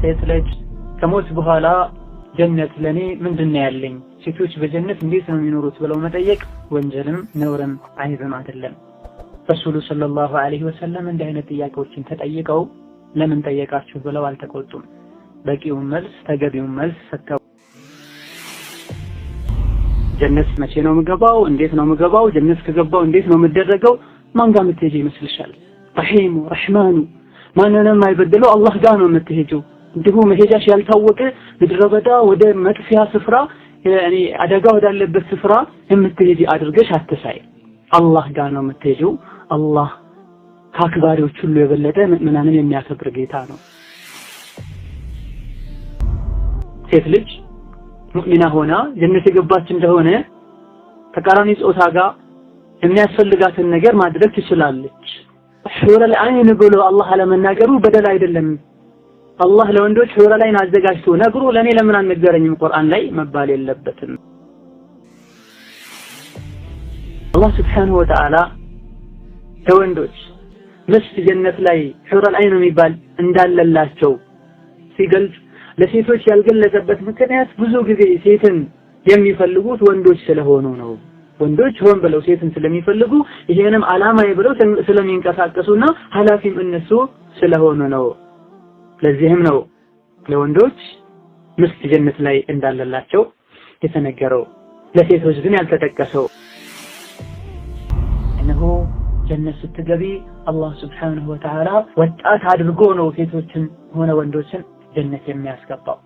ሴት ልጅ ከሞት በኋላ ጀነት ለኔ ምንድነው ያለኝ ሴቶች በጀነት እንዴት ነው የሚኖሩት ብለው መጠየቅ ወንጀልም ነውርም አይብም አይደለም። ረሱሉ ሰለላሁ ዐለይሂ ወሰለም እንዲህ አይነት ጥያቄዎችን ተጠይቀው ለምን ጠየቃችሁ ብለው አልተቆጡም። በቂውን መልስ ተገቢውን መልስ ሰጥተው ጀነት መቼ ነው የምገባው እንዴት ነው የምገባው ጀነት ከገባው እንዴት ነው የምደረገው ማን ጋር የምትሄጂ ይመስልሻል? ረሂሙ ረህማኑ ማንንም አይበድለው አላህ ጋር ነው የምትሄጂው። እንዲሁ መሄጃሽ ያልታወቀ ምድረ በዳ ወደ መጥፊያ ስፍራ ያኔ አደጋ ወዳለበት ስፍራ የምትሄጂ አድርገሽ አትሳይ። አላህ ጋር ነው የምትሄጂው። አላህ ከአክባሪዎች ሁሉ የበለጠ ምእመናንን የሚያከብር ጌታ ነው። ሴት ልጅ ሙእሚና ሆና ጀነት የገባች እንደሆነ ተቃራኒ ጾታ ጋር የሚያስፈልጋትን ነገር ማድረግ ትችላለች። ሑረል ዐይን ብሎ አላህ አለመናገሩ በደል አይደለም። አላህ ለወንዶች ሑረል ዐይን አዘጋጅቶ ነግሮ ለኔ ለምን አልነገረኝም ቁርአን ላይ መባል የለበትም። አላህ ሱብሓነሁ ወተዓላ ለወንዶች ምስት ጀነት ላይ ሑረል ዐይን የሚባል እንዳለላቸው ሲገልጽ ለሴቶች ያልገለጸበት ምክንያት ብዙ ጊዜ ሴትን የሚፈልጉት ወንዶች ስለሆኑ ነው። ወንዶች ሆን ብለው ሴትን ስለሚፈልጉ ይሄንም ዓላማዬ ብለው ስለሚንቀሳቀሱና ኃላፊም እነሱ ስለሆኑ ነው። ለዚህም ነው ለወንዶች ምስት ጀነት ላይ እንዳለላቸው የተነገረው፣ ለሴቶች ግን ያልተጠቀሰው። እነሆ ጀነት ስትገቢ አላህ ሱብሓነሁ ወተዓላ ወጣት አድርጎ ነው ሴቶችን ሆነ ወንዶችን ጀነት የሚያስገባው።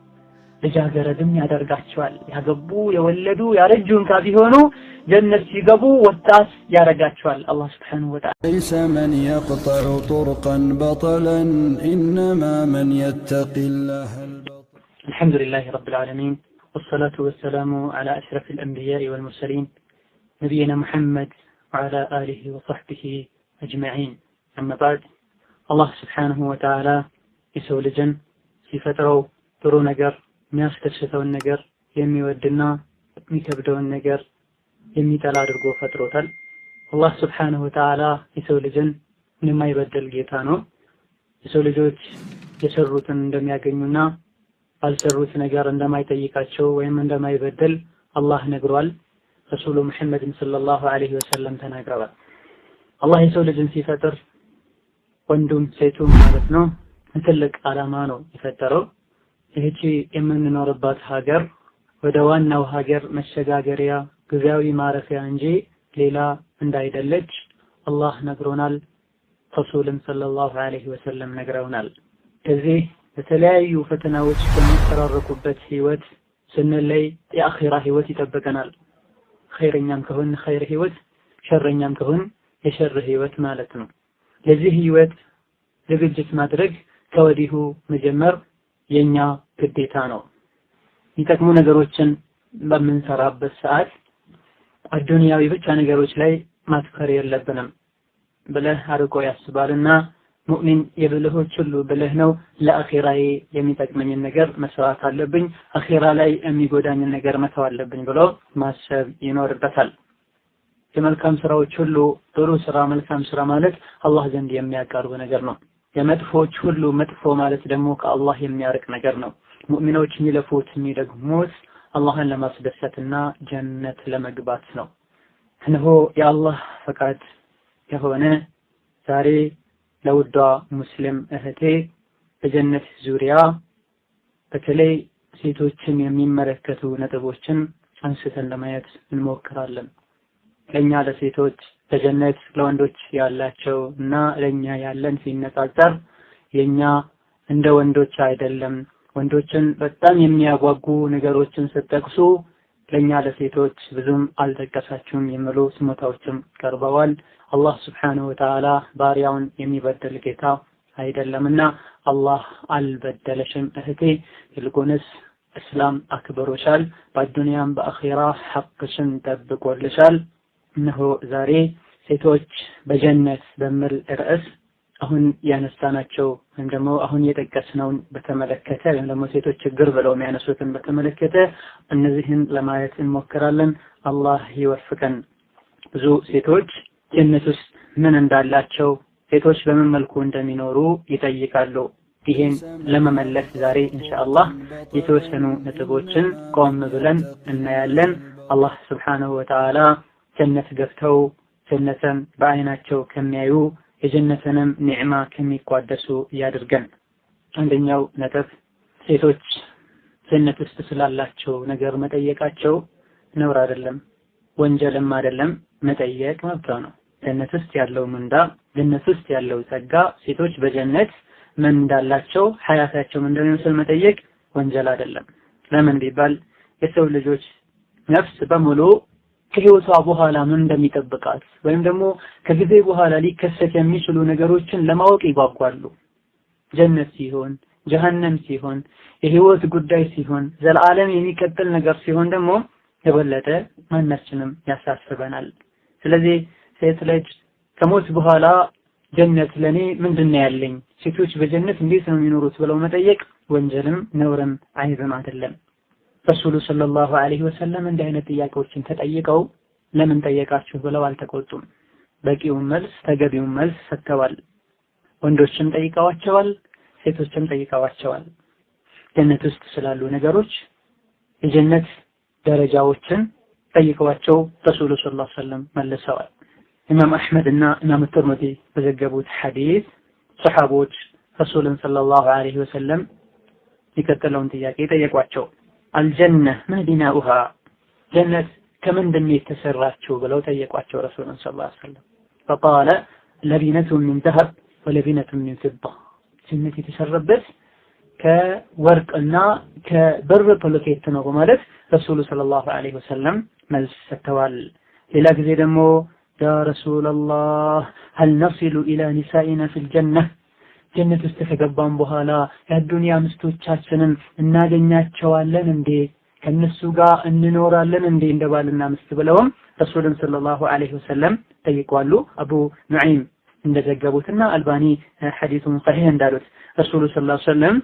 ልጃገረድም ያደርጋቸዋል። ያገቡ የወለዱ ያረጁ እንኳን ቢሆኑ ጀነት ሲገቡ ወጣት ያረጋቸዋል አላህ ሱብሓነሁ ወተዓላ። ليس من يقطع طرقا بطلا إنما من يتقي الله البطل. الحمد لله رب العالمين والصلاة والسلام على أشرف الأنبياء والمرسلين نبينا محمد وعلى آله وصحبه أجمعين. أما بعد الله سبحانه وتعالى يسول جن ሲፈጥረው ጥሩ ነገር የሚያስደስተውን ነገር የሚወድና የሚከብደውን ነገር የሚጠላ አድርጎ ፈጥሮታል። አላህ ሱብሓነሁ ወተዓላ የሰው ልጅን የማይበደል ጌታ ነው። የሰው ልጆች የሰሩትን እንደሚያገኙና ባልሰሩት ነገር እንደማይጠይቃቸው ወይም እንደማይበደል አላህ ነግሯል። ረሱሉ ሙሐመድ ሰለላሁ ዐለይሂ ወሰለም ተናግረዋል። አላህ የሰው ልጅን ሲፈጥር ወንዱም ሴቱም ማለት ነው ትልቅ ዓላማ ነው የፈጠረው። ይህቺ የምንኖርባት ሀገር ወደ ዋናው ሀገር መሸጋገሪያ ጊዜያዊ ማረፊያ እንጂ ሌላ እንዳይደለች አላህ ነግሮናል። ረሱልም ሰለላሁ ዐለይሂ ወሰለም ነግረውናል። እዚህ በተለያዩ ፈተናዎች በሚፈራረቁበት ህይወት ስንለይ የአኺራ ህይወት ይጠብቀናል። ኸይረኛም ከሆን ኸይር ህይወት፣ ሸረኛም ከሆን የሸር ህይወት ማለት ነው። ለዚህ ህይወት ዝግጅት ማድረግ ከወዲሁ መጀመር የኛ ግዴታ ነው። የሚጠቅሙ ነገሮችን በምንሰራበት ሰዓት አዱንያዊ ብቻ ነገሮች ላይ ማትኮር የለብንም። ብለህ አርቆ ያስባልና ሙእሚን የብልሆች ሁሉ ብልህ ነው። ለአኺራዬ የሚጠቅመኝን ነገር መስራት አለብኝ፣ አኺራ ላይ የሚጎዳኝን ነገር መተው አለብኝ ብሎ ማሰብ ይኖርበታል። የመልካም ስራዎች ሁሉ ጥሩ ስራ መልካም ስራ ማለት አላህ ዘንድ የሚያቀርብ ነገር ነው። የመጥፎች ሁሉ መጥፎ ማለት ደግሞ ከአላህ የሚያርቅ ነገር ነው። ሙእሚኖች የሚለፉት የሚደግሙት አላህን ለማስደሰትና ጀነት ለመግባት ነው። እነሆ የአላህ ፈቃድ የሆነ ዛሬ ለውዷ ሙስሊም እህቴ በጀነት ዙሪያ በተለይ ሴቶችን የሚመለከቱ ነጥቦችን አንስተን ለማየት እንሞክራለን። ለኛ ለሴቶች በጀነት ለወንዶች ያላቸው እና ለኛ ያለን ሲነጻጸር የኛ እንደ ወንዶች አይደለም። ወንዶችን በጣም የሚያጓጉ ነገሮችን ስትጠቅሱ ለኛ ለሴቶች ብዙም አልጠቀሳችሁም የሚሉ ስሞታዎችም ቀርበዋል። አላህ Subhanahu Wa Ta'ala ባሪያውን የሚበደል ጌታ አይደለምና አላህ አልበደለሽም እህቴ፣ ይልቁንስ እስላም አክብሮሻል፣ በዱንያም በአኺራ ሐቅሽን ጠብቆልሻል። እነሆ ዛሬ ሴቶች በጀነት በሚል ርዕስ አሁን ያነሳናቸው ወይም ደግሞ አሁን የጠቀስነውን በተመለከተ ወይም ደግሞ ሴቶች ችግር ብለው የሚያነሱትን በተመለከተ እነዚህን ለማየት እንሞክራለን። አላህ ይወፍቀን። ብዙ ሴቶች ጀነት ውስጥ ምን እንዳላቸው ሴቶች በምን መልኩ እንደሚኖሩ ይጠይቃሉ። ይሄን ለመመለስ ዛሬ ኢንሻአላህ የተወሰኑ ነጥቦችን ቆም ብለን እናያለን። አላህ ሱብሓነሁ ወተዓላ ጀነት ገብተው ጀነትን በአይናቸው ከሚያዩ የጀነትንም ኒዕማ ከሚቋደሱ ያድርገን። አንደኛው ነጥብ ሴቶች ጀነት ውስጥ ስላላቸው ነገር መጠየቃቸው ነውር አይደለም፣ ወንጀልም አይደለም። መጠየቅ መብት ነው። ጀነት ውስጥ ያለው ምንዳ፣ ጀነት ውስጥ ያለው ጸጋ፣ ሴቶች በጀነት ምን እንዳላቸው ሐያታቸው ምን እንደሚመስል መጠየቅ ወንጀል አይደለም። ለምን ቢባል የሰው ልጆች ነፍስ በሙሉ ከህይወቷ በኋላ ምን እንደሚጠብቃት ወይም ደግሞ ከጊዜ በኋላ ሊከሰት የሚችሉ ነገሮችን ለማወቅ ይጓጓሉ። ጀነት ሲሆን፣ ጀሃነም ሲሆን፣ የህይወት ጉዳይ ሲሆን፣ ዘላለም የሚቀጥል ነገር ሲሆን ደግሞ የበለጠ ማናችንም ያሳስበናል። ስለዚህ ሴት ልጅ ከሞት በኋላ ጀነት ለኔ ምንድነው ያለኝ፣ ሴቶች በጀነት እንዴት ነው የሚኖሩት ብለው መጠየቅ ወንጀልም ነውርም አይብም አይደለም። ረሱሉ ሰለላሁ ዐለይሂ ወሰለም እንዲህ አይነት ጥያቄዎችን ተጠይቀው ለምን ጠየቃችሁ ብለው አልተቆጡም። በቂውን መልስ ተገቢውን መልስ ሰጥተዋል። ወንዶችም ጠይቀዋቸዋል፣ ሴቶችም ጠይቀዋቸዋል። ጀነት ውስጥ ስላሉ ነገሮች የጀነት ደረጃዎችን ጠይቀዋቸው ረሱሉ ሰለላሁ ዐለይሂ ወሰለም መልሰዋል። ኢማም አህመድ እና ኢማም ትርሚዚ በዘገቡት ሐዲስ ሰሃቦች ረሱሉን ሰለላሁ ዐለይሂ ወሰለም የቀጠለውን ጥያቄ ጠየቋቸው። አልጀነ መዲናኡሃ፣ ጀነት ከምንድን ነው የተሰራችው ብለው ጠየቋቸው ረሱሉን ሰለላሁ ዐለይሂ ወሰለም። فقال لبنة من ذهب ولبنة من فضة፣ ጀነት የተሰራበት ከወርቅና ከብር ብሎኬት ነው በማለት ረሱሉ ሰለላሁ ዐለይሂ ወሰለም መልስ ሰጥተዋል። ሌላ ጊዜ ደግሞ ያ ረሱላላህ هل نصل إلى نسائنا في الجنة፣ ጀነት ውስጥ ከገባን በኋላ የዱንያ ምስቶቻችንን እናገኛቸዋለን እንዴ፣ ከነሱ ጋር እንኖራለን እንዴ እንደባልና ምስት ብለውም ረሱሉን ሰለላሁ ዐለይሂ ወሰለም ጠይቀዋል። አቡ ኑዐይም እንደዘገቡትና አልባኒ ሐዲሱን ሰሂህ እንዳሉት ረሱሉ ሰለላሁ ዐለይሂ ወሰለም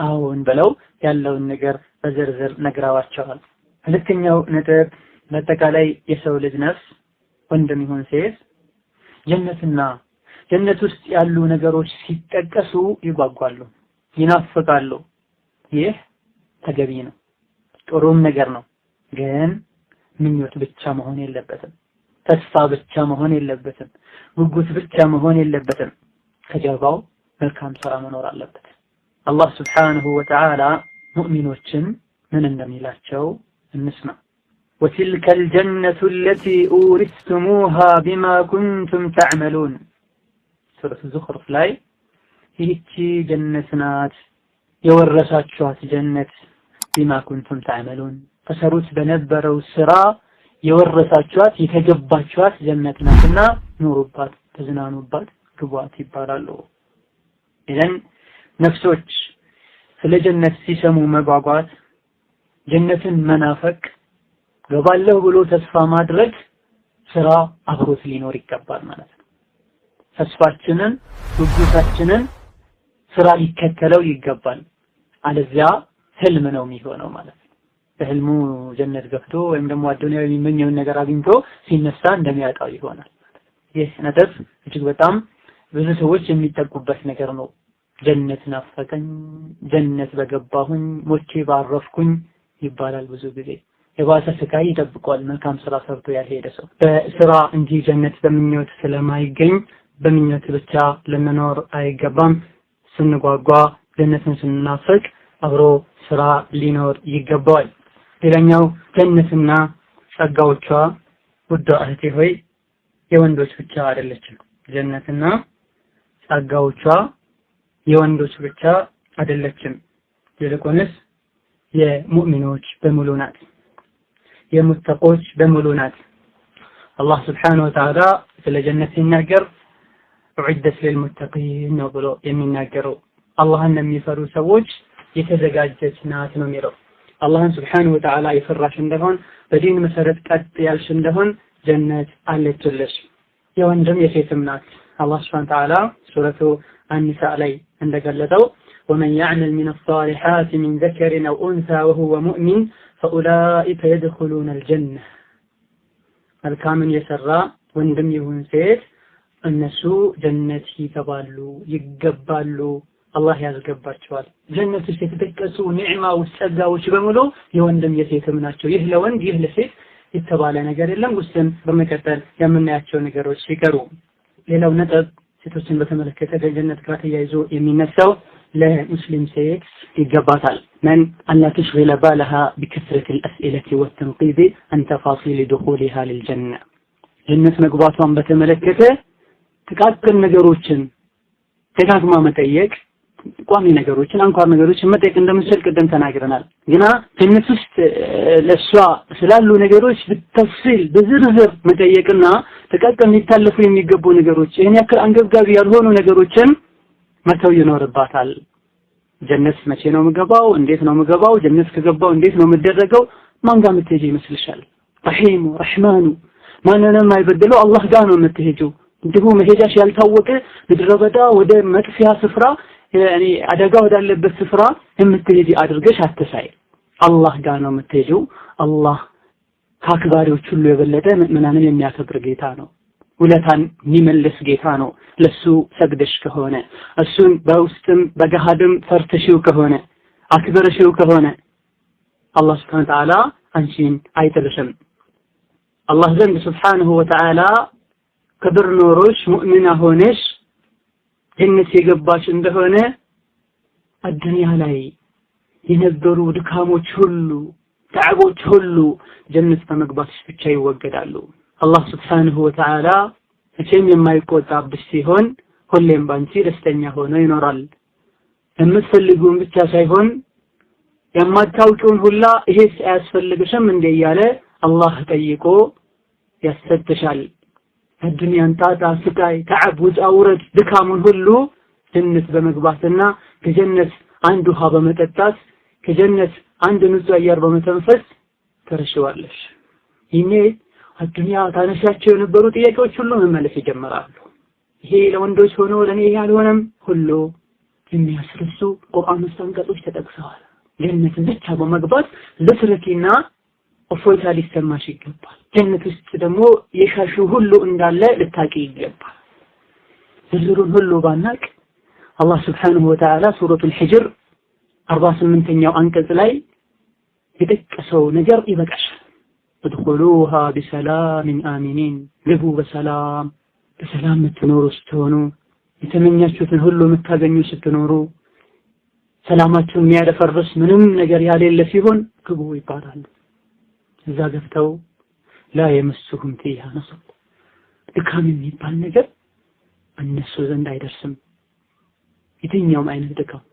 አዎን ብለው ያለውን ነገር በዝርዝር ነግረዋቸዋል። ሁለተኛው ነጥብ በአጠቃላይ የሰው ልጅ ነፍስ ወንድም ይሁን ሴት ጀነትና ጀነት ውስጥ ያሉ ነገሮች ሲጠቀሱ ይጓጓሉ፣ ይናፍቃሉ። ይህ ተገቢ ነው፣ ጥሩም ነገር ነው። ግን ምኞት ብቻ መሆን የለበትም፣ ተስፋ ብቻ መሆን የለበትም፣ ጉጉት ብቻ መሆን የለበትም። ከጀርባው መልካም ስራ መኖር አለበት። አላህ ሱብሓነሁ ወተዓላ ሙእሚኖችን ምን እንደሚላቸው እንስማ። وتلك الجنة التي أورثتموها بما كنتم تعملون، ሱረቱ ዙኽሩፍ ላይ ይህቺ ጀነት ናት የወረሳችኋት ጀነት ቢማ ኩንቱም ተዕመሉን፣ ተሰሩት በነበረው ስራ የወረሳችኋት የተገባችኋት ጀነት ናትና ኑሩባት፣ ተዝናኑባት፣ ግቧት ይባላሉ። ኢዘን ነፍሶች ስለ ጀነት ሲሰሙ መጓጓት፣ ጀነትን መናፈቅ፣ ገባለሁ ብሎ ተስፋ ማድረግ ስራ አብሮት ሊኖር ይገባል ማለት ነው። ተስፋችንን ጉጉታችንን ስራ ሊከተለው ይገባል። አለዚያ ህልም ነው የሚሆነው ማለት ነው። በህልሙ ጀነት ገብቶ ወይም ደግሞ አዱንያው የሚመኘውን ነገር አግኝቶ ሲነሳ እንደሚያጣው ይሆናል። ይህ ነጥብ እጅግ በጣም ብዙ ሰዎች የሚጠቁበት ነገር ነው። ጀነት ናፈቀኝ፣ ጀነት በገባሁኝ፣ ሞቼ ባረፍኩኝ ይባላል ብዙ ጊዜ። የባሰ ስቃይ ይጠብቀዋል መልካም ስራ ሰርቶ ያልሄደ ሰው። በስራ እንጂ ጀነት በምኞት ስለማይገኝ በምኞት ብቻ ልንኖር አይገባም። ስንጓጓ ጀነትን ስንናፍቅ አብሮ ስራ ሊኖር ይገባዋል። ሌላኛው ጀነትና ጸጋዎቿ ውድ እህቴ ሆይ የወንዶች ብቻ አይደለችም። ጀነትና ጸጋዎቿ የወንዶች ብቻ አይደለችም፣ ይልቁንስ የሙእሚኖች በሙሉ ናት፣ የሙተቆች በሙሉ ናት። አላህ ሱብሓነሁ ወተዓላ ስለ ጀነት ሲናገር ኡዒደት ሊልሙተቂን ነው ብሎ የሚናገረው አላህን ለሚፈሩ ሰዎች የተዘጋጀች ናት ነው የሚለው። አላህን ሱብሓነሁ ወተዓላ የፈራሽ እንደሆን በዲን መሰረት ቀጥ ያልሽ እንደሆን ጀነት አለችልሽ። የወንድም የሴትም ናት። አላህ ሱብሓነሁ ወተዓላ ሱረቱ አኒሳ ላይ እንደገለጸው ومن يعمل من الصالحات من ذكر أو أنثى وهو مؤمن فأولئك يدخلون الجنة، መልካምን የሰራ ወንድም ይሁን ሴት እነሱ ጀነት ይገባሉ አላህ ያስገባቸዋል። ጀነት ውስጥ የተጠቀሱ ኒዕማዎች ጸጋዎች በሙሉ የወንድም የሴትም ናቸው። ይህ ለወንድ ይህ ለሴት የተባለ ነገር የለም። ውስጥም በመቀጠል የምናያቸው ነገሮች ሲቀሩ ሌላው ነጥብ ሴቶችን በተመለከተ ከጀነት ጋር ተያይዞ የሚነሳው ለሙስሊም ሴት ይገባታል من أن لا تشغل بالها بكثرة الأسئلة والتنقيب عن تفاصيل دخولها للجنة ጀነት መግባቷን በተመለከተ ተቃቀን ነገሮችን ተጋግማ መጠየቅ ቋሚ ነገሮችን አንኳር ነገሮችን መጠየቅ እንደምንችል ቀደም ተናግረናል። ግና ጀነት ውስጥ ለሷ ስላሉ ነገሮች በተፍሲል በዝርዝር መጠየቅና ተቃቀን ሊታለፉ የሚገቡ ነገሮች ይሄን ያክል አንገብጋቢ ያልሆኑ ነገሮችን መተው ይኖርባታል። ጀነት መቼ ነው የምገባው? እንዴት ነው የምገባው? ጀነት ከገባው እንዴት ነው የምደረገው? ማን ጋር የምትሄጂ ይመስልሻል? ረሂሙ ረህማኑ ማንንም አይበደለው አላህ ጋር ነው የምትሄጂው። እንዲሁ መሄጃሽ ያልታወቀ ምድረ በዳ ወደ መጥፊያ ስፍራ ያኔ አደጋ ወዳለበት ስፍራ የምትሄጂ አድርገሽ አትሳይ። አላህ ጋር ነው የምትሄጂው። አላህ ከአክባሪዎች ሁሉ የበለጠ ምእመናንን የሚያከብር ጌታ ነው። ውለታን የሚመልስ ጌታ ነው። ለሱ ሰግደሽ ከሆነ እሱን በውስጥም በገሃድም ፈርተሽው ከሆነ አክብረሽው ከሆነ አላህ Subhanahu Wa Ta'ala አንቺን አይጥልሽም። አላህ ዘንድ Subhanahu Wa Ta'ala ክብር ኖሮሽ ሙእሚና ሆነሽ ጀነት የገባሽ እንደሆነ አዱንያ ላይ የነበሩ ድካሞች ሁሉ ተዓቦች ሁሉ ጀነት በመግባትሽ ብቻ ይወገዳሉ። አላህ Subhanahu Wa Ta'ala እቺም የማይቆጣብሽ ሲሆን ሁሌም ባንቺ ደስተኛ ሆኖ ይኖራል። የምትፈልጉን ብቻ ሳይሆን የማታውቁን ሁላ ይሄስ አያስፈልግሽም እንደ እያለ አላህ ጠይቆ ያስፈትሻል። الدنيا ጣጣ ስቃይ ተዓብ ውጣውረድ ድካሙን ሁሉ ጀነት በመግባትና ከጀነት አንድ ውሃ በመጠጣት ከጀነት አንድ ንጹህ አየር በመተንፈስ ተረሽዋለሽ። ይሄ አዱንያ ታነሻቸው የነበሩ ጥያቄዎች ሁሉ መመለስ ይጀምራሉ። ይሄ ለወንዶች ሆኖ ለኔ ያልሆነም ሁሉ የሚያስረሱ ቁርአን አንቀጾች ተጠቅሰዋል። ጀነት ብቻ በመግባት ልትረኪና እፎይታ ሊሰማሽ ይገባል። ጀነት ውስጥ ደግሞ የሻሹ ሁሉ እንዳለ ልታቂ ይገባል። ዝርዝሩን ሁሉ ባናቅ አላህ Subhanahu Wa Ta'ala ሱረቱል ሂጅር 48ኛው አንቀጽ ላይ የጠቀሰው ነገር ይበቃሻል። ادخلوها بسلام آمنين ግቡ በሰላም የምትኖሩ ስትሆኑ የተመኛችሁትን ሁሉ የምታገኙ ስትኖሩ ሰላማችሁን የሚያደፈርስ ምንም ነገር ያሌለ ሲሆን ግቡ ይባላል። እዛ ገብተው لا يمسهم فيها نصب ድካም የሚባል ነገር እነሱ ዘንድ አይደርስም። የትኛውም አይነት ድካም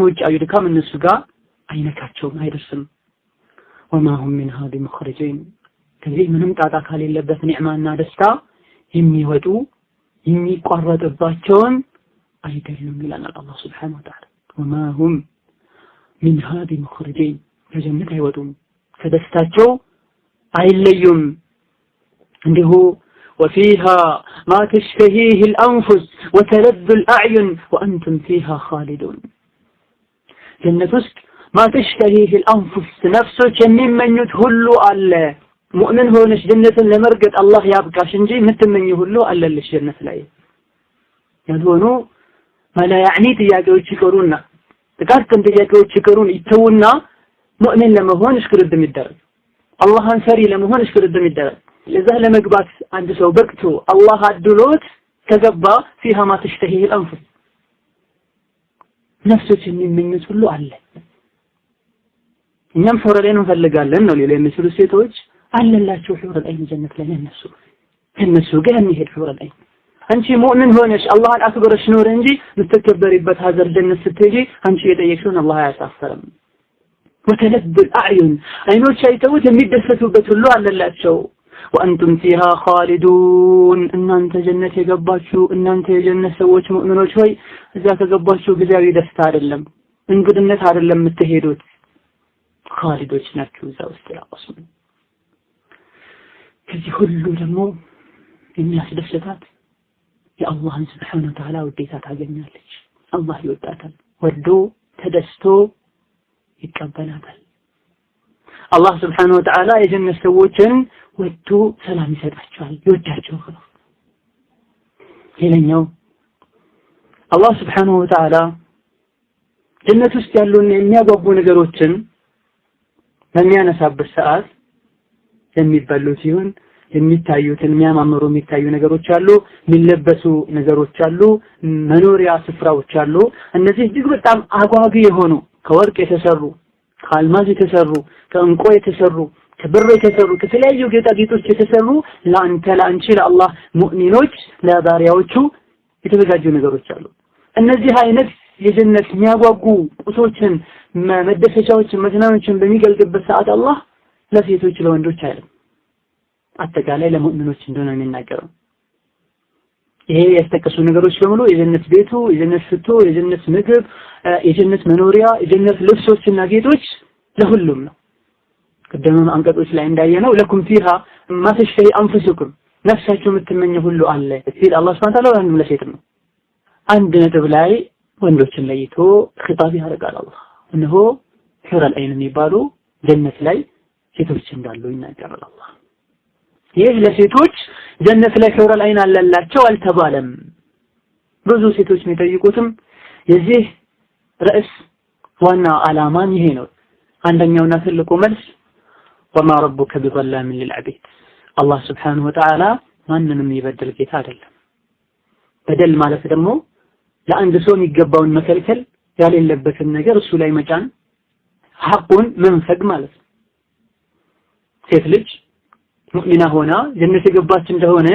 ውጫዊ ድካም እነሱ ጋር አይነካቸውም አይደርስም። وما هم منها بمخرجين ከዚህ ምንም ጣጣ ካሌለበት ኒዕማና ደስታ የሚወጡ የሚቋረጥባቸውን አይደሉም ይላል አላህ Subhanahu Wa Ta'ala። وما هم منها بمخرجين ከጀነት አይወጡም ከደስታቸው አይለዩም። እንዲሁ وفيها ما تشتهيه الأنفس وتلذ الأعين وأنتم فيها خالدون ጀነት ውስጥ ما تشتهيه الأنفس ነፍሶች የሚመኙት ሁሉ አለ። ሙእሚን ሆነሽ ጀነትን ለመርገጥ አላህ ያብቃሽ እንጂ የምትመኙ ሁሉ አለልሽ ጀነት ላይ ያልሆኑ ማላ ያኒ ጥያቄዎች ይቀሩና ጥቃቅን ጥያቄዎች ይቀሩን ይተውና ሙእሚን ለመሆን እሽክርድም ይደረግ አላህን ሰሪ ለመሆን እሽክርድም ይደረግ። ለዛ ለመግባት አንድ ሰው በቅቶ አላህ አድሎት ከገባ فيها ما تشتهيه الأنفس ነፍሶች የሚመኙት ሁሉ አለ። እኛም ሑር ዐይን እንፈልጋለን ነው ሌላ የሚስሉ ሴቶች አለላቸው ሑር ዐይን ጀነት ላይ እነሱ ጋር የሚሄድ ሑር ዐይን። አንቺ ሙእሚን ሆነሽ አላህን አክብረሽ ኖር እንጂ ምትከበሪበት ሀገር ጀነት ስትሄጂ አንቺ የጠየቅሽውን አላህ አያሳፍርም። وتلذ الأعين አይኖች አይተውት የሚደሰቱበት ሁሉ አለላቸው። وأنتم فيها خالدون እናንተ ጀነት የገባችሁ እናንተ የጀነት ሰዎች ሙእሚኖች ሆይ እዛ ከገባችሁ ጊዜያዊ ደስታ አይደለም እንግድነት አይደለም የምትሄዱት خالدዎች ናችሁ እዛ ውስጥ ያቆስሙ። ከዚህ ሁሉ ደግሞ የሚያስደስታት የአላህን Subhanahu Wa Ta'ala ውዴታ ታገኛለች። አላህ ይወዳታል። ወዶ ተደስቶ ይቀበላታል። አላህ Subhanahu Wa Ta'ala የጀነት ሰዎችን ወዶ ሰላም ይሰጣቸዋል ይወዳቸዋል። ሌላኛው አላህ Subhanahu Wa Ta'ala ጀነት ውስጥ ያሉና የሚያጓጉ ነገሮችን በሚያነሳበት ሰዓት የሚበሉት ይሁን የሚታዩትን የሚያማምሩ የሚታዩ ነገሮች አሉ፣ የሚለበሱ ነገሮች አሉ፣ መኖሪያ ስፍራዎች አሉ። እነዚህ እጅግ በጣም አጓጊ የሆኑ ከወርቅ የተሰሩ ከአልማዝ የተሰሩ ከእንቁ የተሰሩ ከብር የተሰሩ ከተለያዩ ጌጣጌጦች የተሰሩ ለአንቺ ለአላህ ሙእሚኖች ለባሪያዎቹ የተዘጋጁ ነገሮች አሉ። እነዚህ አይነት የጀነት የሚያጓጉ ቁሶችን መደሰቻዎችን መዝናኞችን በሚገልጽበት ሰዓት አላህ ለሴቶች ለወንዶች አይደለም አጠቃላይ ለሙእሚኖች እንደሆነ የሚናገረው። ይሄ ያስተቀሱ ነገሮች በሙሉ የጀነት ቤቱ የጀነት ሽቶ የጀነት ምግብ የጀነት መኖሪያ የጀነት ልብሶችና ጌጦች ለሁሉም ነው። ቀደም አንቀጾች ላይ እንዳየነው ለኩም ፊሃ ማ ተሽተሂ አንፉሱኩም ነፍሳችሁ የምትመኘው ሁሉ አለ ሲል አላህ Subhanahu Wa Ta'ala ለሴት ነው። አንድ ነጥብ ላይ ወንዶችን ለይቶ ኺጣብ ያደርጋል አላህ። እነሆ ሑረል ዐይን የሚባሉ ጀነት ላይ ሴቶች እንዳሉ ይናገራል አላህ። ይህ ለሴቶች ጀነት ላይ ሑረል ዐይን አለላቸው አልተባለም። ብዙ ሴቶች የሚጠይቁትም የዚህ ርዕስ ዋና ዓላማም ይሄ ነው። አንደኛውና ትልቁ መልስ ወማ ረቡከ ቢዘላሚን ሊልዐቢድ አላህ Subhanahu Wa Ta'ala ማንንም ይበደል ጌታ አይደለም። በደል ማለት ደግሞ ለአንድ ሰው የሚገባውን መከልከል ያሌለበትን ነገር እሱ ላይ መጫን ሐቁን መንፈግ ማለት ነው። ሴት ልጅ ሙእሚና ሆና ጀነት የገባች እንደሆነ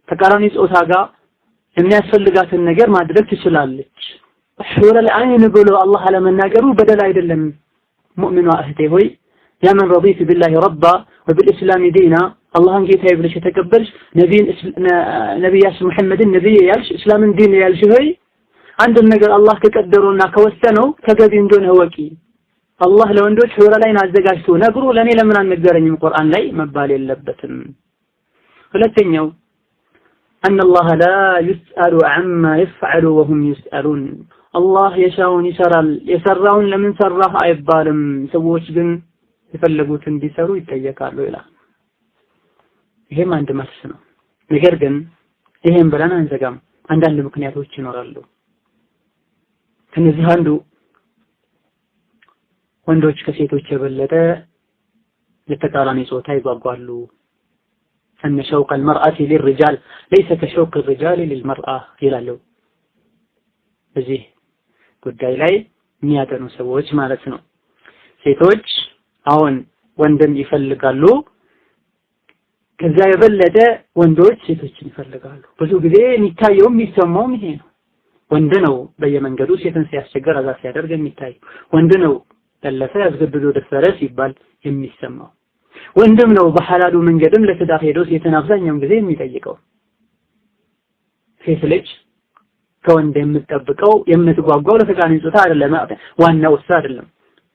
ተቃራኒ ጾታ ጋር የሚያስፈልጋትን ነገር ማድረግ ትችላለች። ሑረል ዐይን ብሎ አላህ አለመናገሩ በደል አይደለም። ሙእሚኗ እህቴ ሆይ ያ መን ረዲቱ ቢላሂ ረባ ወቢልኢስላሚ ዲና አላህን ጌታዬ ብለሽ የተቀበልሽ ነቢያችን ሙሐመድን ነብይ ያልሽ እስላምን ዲን ያልሽ ሆይ አንድ ነገር አላህ ከቀደረውና ከወሰነው ተገቢ እንደሆነ ወቂ። አላህ ለወንዶች ሑረል ዐይን አዘጋጅቶ ነግሮ ለኔ ለምን አልነገረኝም ቁርአን ላይ መባል የለበትም። ሁለተኛው أن الله لا يسأل عما يفعل وهم يسألون الله يشاءون يسرون لمن سره አይባልም ሰዎች ግን የፈለጉትን እንዲሰሩ ይጠየቃሉ ይላል። ይሄም አንድ መልስ ነው። ነገር ግን ይሄን ብለን አንዘጋም። አንዳንድ ምክንያቶች ይኖራሉ። ከነዚህ አንዱ ወንዶች ከሴቶች የበለጠ ለተቃራኒ ጾታ ይጓጓሉ። أن شوق المرأة للرجال ليس كشوق الرجال للمرأة ይላሉ። በዚህ ጉዳይ ላይ የሚያጠኑ ሰዎች ማለት ነው። ሴቶች አሁን ወንድም ይፈልጋሉ፣ ከዛ የበለጠ ወንዶች ሴቶችን ይፈልጋሉ። ብዙ ጊዜ የሚታየው የሚሰማው ይሄ ነው። ወንድ ነው በየመንገዱ ሴትን ሲያስቸግር አዛ ሲያደርግ የሚታይ፣ ወንድ ነው ተለፈ ያስገድዶ ደፈረ ሲባል የሚሰማው፣ ወንድም ነው በሐላሉ መንገድም ለትዳር ሄዶ ሴትን አብዛኛውን ጊዜ የሚጠይቀው። ሴት ልጅ ከወንድ የምትጠብቀው የምትጓጓው ለተቃራኒ ጾታ አይደለም፣ ዋናው እሱ አይደለም።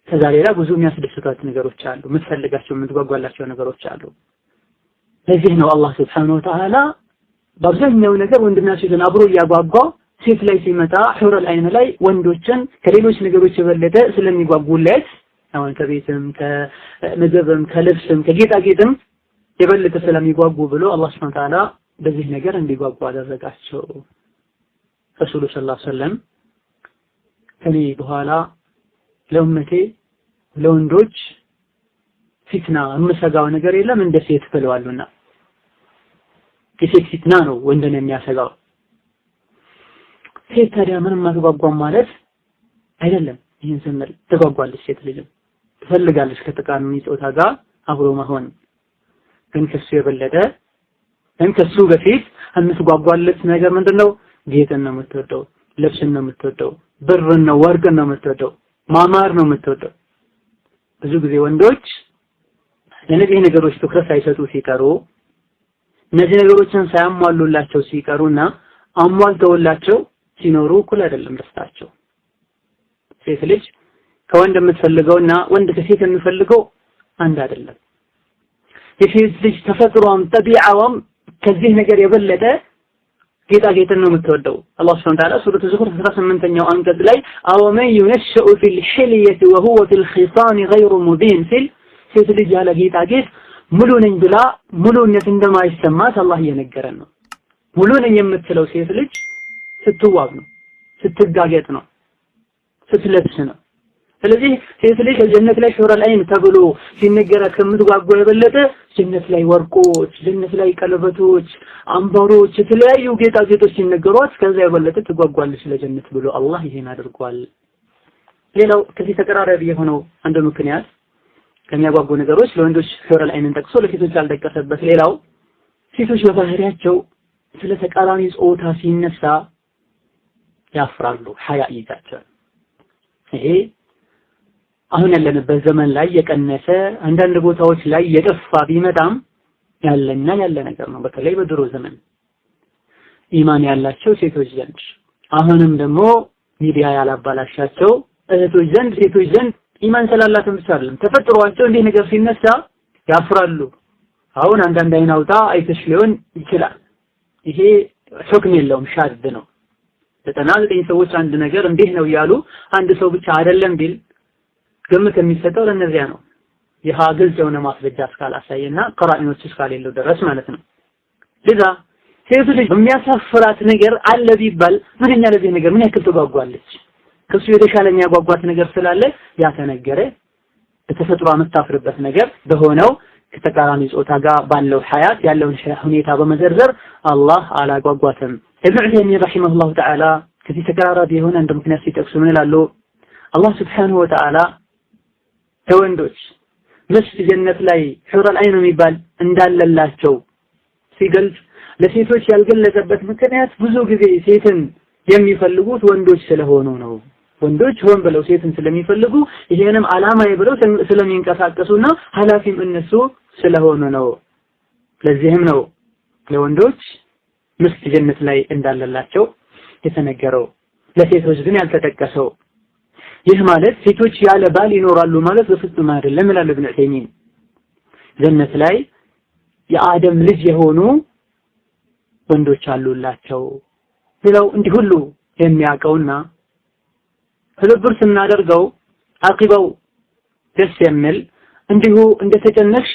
ከዛ ሌላ ብዙ የሚያስደስቷት ነገሮች አሉ፣ የምትፈልጋቸው የምትጓጓላቸው ነገሮች አሉ። ለዚህ ነው አላህ Subhanahu Wa Ta'ala በአብዛኛው ነገር ወንድና ሴትን አብሮ እያጓጓ ሴት ላይ ሲመጣ ሑረል ዐይን ላይ ወንዶችን ከሌሎች ነገሮች የበለጠ ስለሚጓጉለት አሁን ከቤትም ከምግብም ከልብስም ከጌጣጌጥም የበለጠ ስለሚጓጉ ብሎ አላህ Subhanahu Wa Ta'ala በዚህ ነገር እንዲጓጉ አደረጋቸው። ረሱሉ ሰለላሁ ዐለይሂ ወሰለም ከኔ በኋላ ለኡመቴ ለወንዶች ፊትና የምሰጋው ነገር የለም እንደ ሴት ብለዋልና የሴት ፊትና ነው ወንድን የሚያሰጋው። ሴት ታዲያ ምንም አትጓጓም ማለት አይደለም። ይህን ስንል ትጓጓለች፣ ሴት ልጅም ትፈልጋለች ከተቃራኒ ጾታ ጋር አብሮ መሆን። ግን ከሱ የበለጠ ከሱ በፊት የምትጓጓለት ነገር ምንድነው? ጌጥን ነው የምትወደው፣ ልብስን ነው የምትወደው፣ ብርን ነው ወርቅን ነው የምትወደው፣ ማማር ነው የምትወደው። ብዙ ጊዜ ወንዶች ለነዚህ ነገሮች ትኩረት ሳይሰጡ ሲቀሩ፣ እነዚህ ነገሮችን ሳያሟሉላቸው ሲቀሩና አሟልተውላቸው ሲኖሩ እኩል አይደለም ደስታቸው። ሴት ልጅ ከወንድ የምትፈልገውና ወንድ ከሴት የሚፈልገው አንድ አይደለም። የሴት ልጅ ተፈጥሮም ጠቢዓዋም ከዚህ ነገር የበለጠ ጌጣጌጥን ነው የምትወደው። አላህ Subhanahu Wa Ta'ala ሱረቱ ዙኽሩፍ 18ኛው አንቀጽ ላይ አው መን ينشأ في الحلية وهو في الخصام غير مبين ሲል ሴት ልጅ ያለ ጌጣጌጥ ሙሉ ነኝ ብላ ሙሉነት እንደማይሰማት አላህ እየነገረን ነው። ሙሉ ነኝ የምትለው ሴት ልጅ ስትዋብ ነው። ስትጋገጥ ነው ስትለብስ ነው ስለዚህ ሴት ልጅ ጀነት ላይ ሹረል ዐይን ተብሎ ሲነገራት ከምትጓጓው የበለጠ ጀነት ላይ ወርቆች ጀነት ላይ ቀለበቶች አምባሮች የተለያዩ ጌጣጌጦች ሲነገሯት ከዛ የበለጠ ትጓጓለች ለጀነት ብሎ አላህ ይሄን አድርጓል ሌላው ከዚህ ተቀራራቢ የሆነው አንዱ ምክንያት ከሚያጓጉ ነገሮች ለወንዶች ሹረል ዐይንን ጠቅሶ ለሴቶች ያልጠቀሰበት ሌላው ሴቶች በባህሪያቸው ስለ ተቃራኒ ጾታ ሲነሳ ያፍራሉ ሐያ ይዛቸው ይሄ አሁን ያለንበት ዘመን ላይ የቀነሰ አንዳንድ ቦታዎች ላይ የጠፋ ቢመጣም ያለ ነገር ነው በተለይ በድሮ ዘመን ኢማን ያላቸው ሴቶች ዘንድ አሁንም ደግሞ ሚዲያ ያላባላሻቸው እህቶች ዘንድ ሴቶች ዘንድ ኢማን ስላላቸው ብቻ አይደለም ተፈጥሯቸው እንዲህ ነገር ሲነሳ ያፍራሉ አሁን አንዳንድ አይናውጣ አይተሽ ሊሆን ይችላል ይሄ ሁክም የለውም ሻድ ነው 99 ሰዎች አንድ ነገር እንዲህ ነው ያሉ አንድ ሰው ብቻ አይደለም ቢል ግምት የሚሰጠው ለነዚያ ነው ይህ ግልጽ የሆነ ማስረጃ እስካላሳየና ቀራኢኖች እስካሌለው ድረስ ማለት ነው ለዛ ሴት ልጅ በሚያሳፍራት ነገር አለ ቢባል ምንኛ ለዚህ ነገር ምን ያክል ተጓጓለች ከሱ የተሻለ የሚያጓጓት ነገር ስላለ ያ ተነገረ በተፈጥሮ የምታፍርበት ነገር በሆነው ከተቃራኒ ጾታ ጋር ባለው ሐያት ያለውን ሁኔታ በመዘርዘር አላህ አላጓጓትም ኢብኑ ዑሰይሚን ረሂመሁላሁ ተዓላ ከዚህ ተቀራራቢ የሆነ አንድ ምክንያት ሲጠቅሱ ምን ይላሉ አላህ Subhanahu Wa Ta'ala ከወንዶች መስት ጀነት ላይ ሑረል ዐይን የሚባል እንዳለላቸው ሲገልጽ ለሴቶች ያልገለጸበት ምክንያት ብዙ ጊዜ ሴትን የሚፈልጉት ወንዶች ስለሆኑ ነው ወንዶች ሆን ብለው ሴትን ስለሚፈልጉ ይሄንም አላማዬ ብለው ስለሚንቀሳቀሱና ሐላፊም እነሱ ስለሆኑ ነው ለዚህም ነው ለወንዶች መስት ጀነት ላይ እንዳለላቸው የተነገረው ለሴቶች ግን ያልተጠቀሰው ይህ ማለት ሴቶች ያለ ባል ይኖራሉ ማለት በፍጹም አይደለም ይላል ኢብኑ ዑሰይሚን ጀነት ላይ የአደም ልጅ የሆኑ ወንዶች አሉላቸው ሌላው እንዲህ ሁሉ የሚያቀውና ህልብር ስናደርገው አቂባው ደስ የሚል እንዲሁ እንደተጨነቅሽ